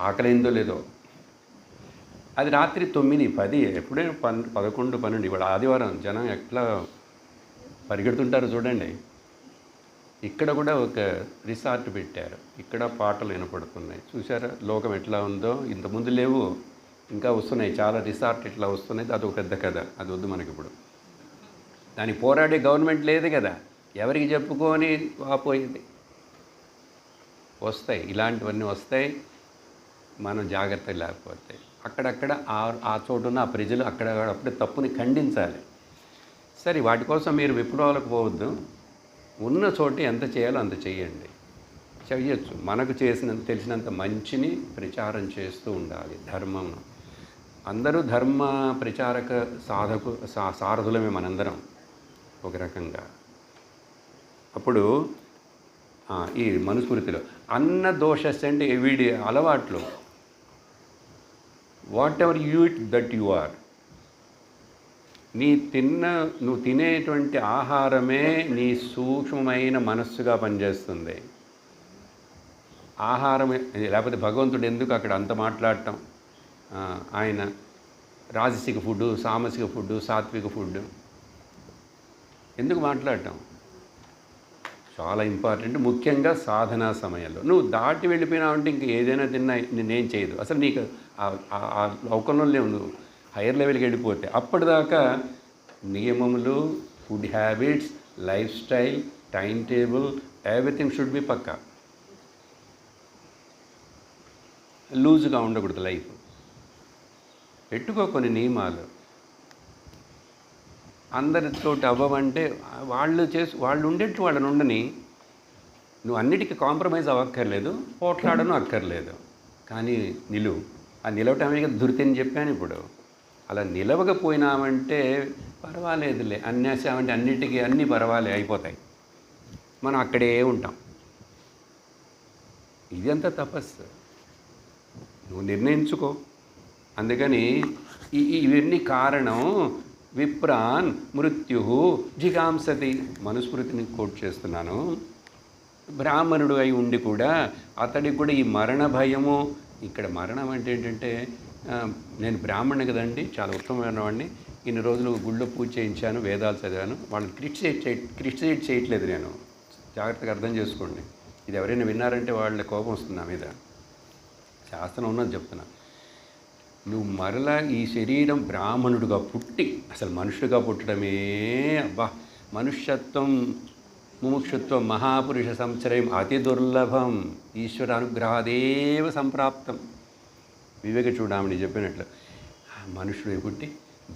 ఆకలిందో లేదో, అది రాత్రి 9, 10 ఎప్పుడే 11, 12. ఇవాళ ఆదివారం జనం ఎట్లా పరిగెడుతుంటారు చూడండి. ఇక్కడ కూడా ఒక రిసార్ట్ పెట్టారు. ఇక్కడ పాటలు వినపడుతున్నాయి. చూసారా లోకం ఎట్లా ఉందో. ఇంతకుముందు లేవు, ఇంకా వస్తున్నాయి. చాలా రిసార్ట్ ఇట్లా వస్తున్నాయి. అదొక పెద్ద కథ, అది వద్దు మనకి ఇప్పుడు. దానికి పోరాడే గవర్నమెంట్ లేదు కదా, ఎవరికి చెప్పుకొని వాపోయింది. వస్తాయి, ఇలాంటివన్నీ వస్తాయి మనం జాగ్రత్త లేకపోతే. అక్కడక్కడ ఆ చోటున్న ఆ ప్రజలు అప్పుడే తప్పుని ఖండించాలి. సరే, వాటి కోసం మీరు విప్లవాలకు పోవద్దు. ఉన్న చోట ఎంత చేయాలో అంత చేయండి, చేయొచ్చు. మనకు తెలిసినంత మంచిని ప్రచారం చేస్తూ ఉండాలి. ధర్మం, అందరూ ధర్మ ప్రచారక సారథులమే మనందరం ఒక రకంగా. అప్పుడు ఈ మనుస్మృతిలో అన్న దోషస్ అంటే వీడి అలవాట్లు. Whatever you it that you are. నువ్వు తినేటువంటి ఆహారమే నీ సూక్ష్మమైన మనస్సుగా పనిచేస్తుంది. ఆహారమే, లేకపోతే భగవంతుడు ఎందుకు అక్కడ అంత మాట్లాడటం? ఆయన రాజసిక ఫుడ్, సామసిక ఫుడ్, సాత్విక ఫుడ్ ఎందుకు మాట్లాడటం? చాలా ఇంపార్టెంట్. ముఖ్యంగా సాధనా సమయంలో నువ్వు దాటి వెళ్ళిపోయినావంటే ఇంక ఏదైనా తిన్నా నేనేం చేయదు. అసలు నీకు ఆ లోకంలో లేవు. నువ్వు హైయర్ లెవెల్కి వెళ్ళిపోతే అప్పటిదాకా నియమములు, food habits, life style, time table, everything should be పక్కా. లూజ్గా ఉండకూడదు లైఫ్. పెట్టుకో కొన్ని నియమాలు. అందరితోటి అవ్వమంటే వాళ్ళు ఉండేట్టు వాళ్ళని ఉండని. నువ్వు అన్నిటికీ కాంప్రమైజ్ అవ్వక్కర్లేదు, పోట్లాడను అక్కర్లేదు, కానీ ఆ నిలవటమే ధృతి అని చెప్పాను. ఇప్పుడు అలా నిలవకపోయినామంటే పర్వాలేదులే, అన్యాసామంటే అన్నిటికీ అన్నీ పర్వాలే అయిపోతాయి, మనం అక్కడే ఉంటాం. ఇదంతా తపస్సు, నువ్వు నిర్ణయించుకో. అందుకని ఇవన్నీ కారణం. విప్రాన్ మృత్యు జిగాంసతి. మనుస్మృతిని కోట్ చేస్తున్నాను. బ్రాహ్మణుడు అయి ఉండి కూడా అతడికి కూడా ఈ మరణ భయము. ఇక్కడ మరణం అంటే ఏంటంటే, నేను బ్రాహ్మణుని కదండి, చాలా ఉత్తమమైన వాడిని, ఇన్ని రోజులు గుళ్ళో పూజ చేయించాను, వేదాలు చదివాను, వాళ్ళని క్రిటిసైజ్ చేయట్లేదు నేను. జాగ్రత్తగా అర్థం చేసుకోండి. ఇది ఎవరైనా విన్నారంటే వాళ్ళ కోపం వస్తుంది నా మీద. శాస్త్రం ఉన్నది చెప్తున్నా. నువ్వు మరలా ఈ శరీరం బ్రాహ్మణుడిగా పుట్టి అసలు మనుషుడిగా పుట్టడమే అబ్బా. మనుష్యత్వం, ముముక్షుత్వం, మహాపురుష సంచరం అతి దుర్లభం. ఈశ్వర అనుగ్రహాదేవ సంప్రాప్తం. వివేక చూడామని చెప్పినట్లు మనుషుడు పుట్టి,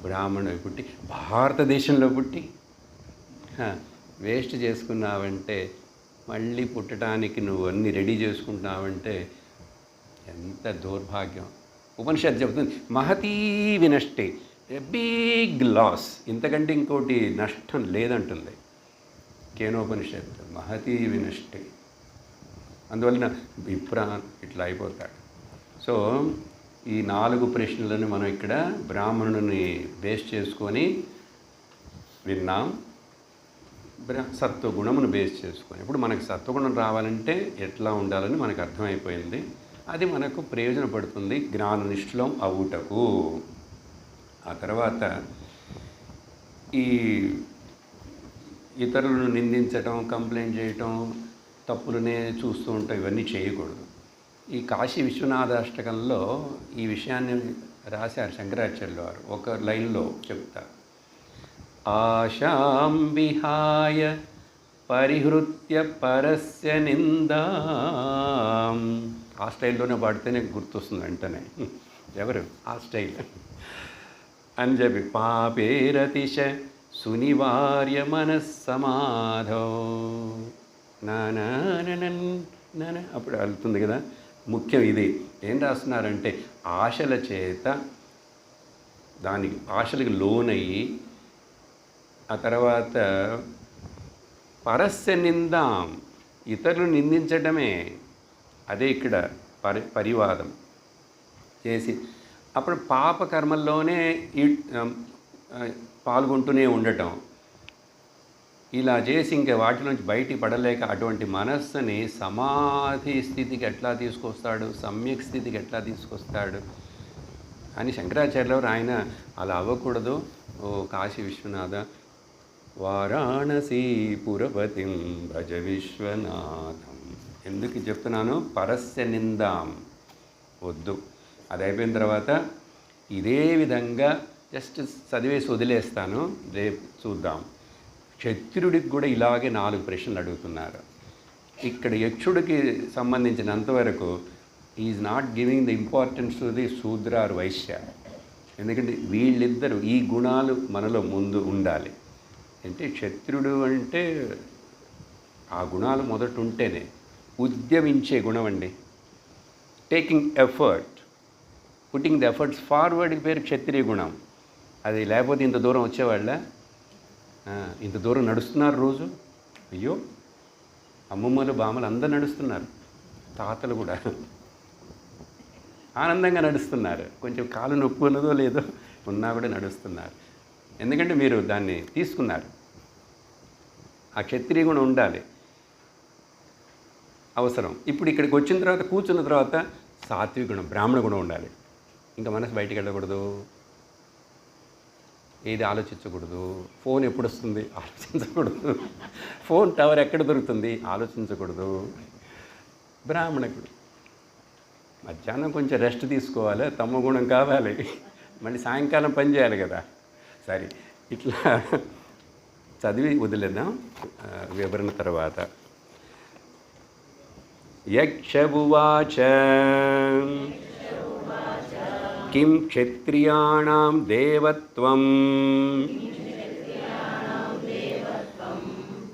బ్రాహ్మణుడు పుట్టి, భారతదేశంలో పుట్టి వేస్ట్ చేసుకున్నావంటే, మళ్ళీ పుట్టడానికి నువ్వు అన్నీ రెడీ చేసుకుంటున్నావంటే ఎంత దౌర్భాగ్యం. ఉపనిషత్తు చెబుతుంది మహతీ వినష్టే, బిగ్ లాస్. ఇంతకంటే ఇంకోటి నష్టం లేదంటుంది కేనోపనిషత్తు. మహతీ వినష్టే. అందువలన విప్రాన్ ఇట్లా అయిపోతాడు. సో ఈ 4 ప్రశ్నలను మనం ఇక్కడ బ్రాహ్మణుని బేస్ చేసుకొని విన్నాం. సత్వగుణమును బేస్ చేసుకొని. ఇప్పుడు మనకి సత్వగుణం రావాలంటే ఎట్లా ఉండాలని మనకు అర్థమైపోయింది. అది మనకు ప్రయోజనపడుతుంది జ్ఞాననిష్ఠులం అవుటకు. ఆ తర్వాత ఈ ఇతరులను నిందించటం, కంప్లైంట్ చేయటం, తప్పులనే చూస్తూ ఉంటాం, ఇవన్నీ చేయకూడదు. ఈ కాశీ విశ్వనాథాష్టకంలో ఈ విషయాన్ని రాశారు శంకరాచార్యుల వారు. ఒక లైన్లో చెప్తారు, ఆశాం విహాయ పరిహృత్య పరస్య నిందాం. ఆ స్టైల్లోనే పాడితేనే గుర్తొస్తుంది వెంటనే. ఎవరు ఆ స్టైల్ అని చెప్పి, పాపేరతిశ సునివార్య మనస్సమాధో నాన అప్పుడు వెళ్తుంది కదా. ముఖ్యం ఇది. ఏం రాస్తున్నారంటే, ఆశల చేత దానికి ఆశలకు లోనయ్యి ఆ తర్వాత పరస్య నిందాం, ఇతరులు నిందించడమే. అదే ఇక్కడ పరివాదం చేసి అప్పుడు పాపకర్మల్లోనే పాల్గొంటూనే ఉండటం. ఇలా చేసి ఇంకా వాటిలోంచి బయటికి పడలేక అటువంటి మనస్సుని సమాధి స్థితికి ఎట్లా తీసుకొస్తాడు, సమ్యక్ స్థితికి ఎట్లా తీసుకొస్తాడు అని శంకరాచార్యులవారు ఆయన అలా అవ్వకూడదు. ఓ కాశీ విశ్వనాథ, వారాణసీ పురపతిం భజ విశ్వనాథం. ఎందుకు చెప్తున్నాను? పరస్య నిందాం వద్దు. అది అయిపోయిన తర్వాత ఇదే విధంగా జస్ట్ చదివేసి వదిలేస్తాను, రేపు చూద్దాం. క్షత్రుడికి కూడా ఇలాగే 4 ప్రశ్నలు అడుగుతున్నారు. ఇక్కడ యక్షుడికి సంబంధించినంతవరకు is not giving the importance to the శూద్ర ఆర్ వైశ్య. ఎందుకంటే వీళ్ళిద్దరూ ఈ గుణాలు మనలో ముందు ఉండాలి. అంటే క్షత్రుడు అంటే ఆ గుణాలు మొదట ఉంటేనే ఉద్యమించే గుణం అండి. Taking effort, putting the efforts ఫార్వర్డ్కి పేరు క్షత్రియ గుణం. అది లేకపోతే ఇంత దూరం వచ్చేవాళ్ళ? ఇంత దూరం నడుస్తున్నారు రోజు. అయ్యో, అమ్మమ్మలు బామ్మలు అందరు నడుస్తున్నారు, తాతలు కూడా ఆనందంగా నడుస్తున్నారు. కొంచెం కాలు నొప్పి ఉన్నదో లేదో ఉన్నా కూడా నడుస్తున్నారు. ఎందుకంటే మీరు దాన్ని తీసుకున్నారు. ఆ క్షత్రియ గుణం ఉండాలి, అవసరం. ఇప్పుడు ఇక్కడికి వచ్చిన తర్వాత కూర్చున్న తర్వాత సాత్విక గుణం, బ్రాహ్మణ గుణం ఉండాలి. ఇంకా మనసు బయటికి వెళ్ళకూడదు, ఏది ఆలోచించకూడదు. ఫోన్ ఎప్పుడు వస్తుంది ఆలోచించకూడదు. ఫోన్ టవర్ ఎక్కడ దొరుకుతుంది ఆలోచించకూడదు. బ్రాహ్మణకుడు మధ్యాహ్నం కొంచెం రెస్ట్ తీసుకోవాలి, తమ గుణం కావాలి, మళ్ళీ సాయంకాలం పని చేయాలి కదా. సరే, ఇట్లా చదివి వదిలేద్దాం వివరణ తర్వాత. యక్షువాచ కిం క్షత్రియాణాం దేవత్వం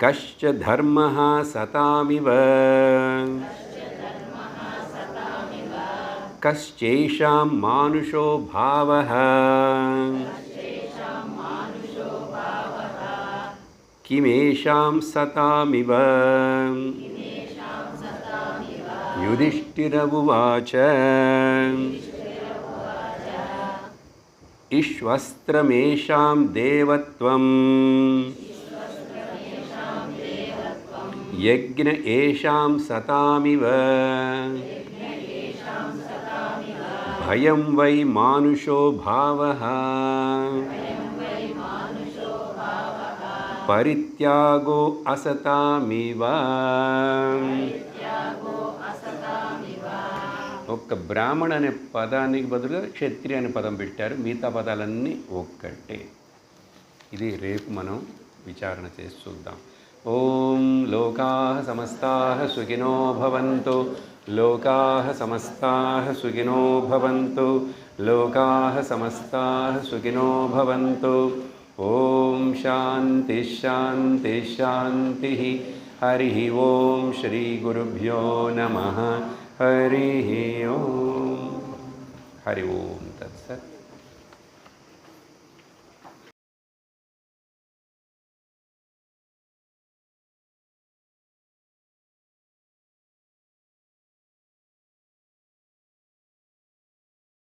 కశ్చ ధర్మః సతామివ కశ్చైషాం మానుషో భావః కిమేషాం సతామివ. యుధిష్ఠిర ఉవాచ ఇష్వస్త్రమేషాం దేవత్వం యజ్ఞ ఏషాం సతామివ భయం వై మానుషో భావః పరిత్యాగో అసతామివ. ఒక్క బ్రాహ్మణ అనే పదానికి బదులుగా క్షత్రియ అనే పదం పెట్టారు. మిగతా పదాలన్నీ ఒక్కటే. ఇది రేపు మనం విచారణ చేసి చూద్దాం. ఓం లోకాః సమస్తాః సుఖినో భవంతు. లోకాః సమస్తాః సుఖినో భవంతు. లోకాః సమస్తాః సుఖినో భవంతు. ఓం శాంతి శాంతి శాంతి. హరి ఓం శ్రీ గురుభ్యో నమః. హరి ఓం. హరి ఓం.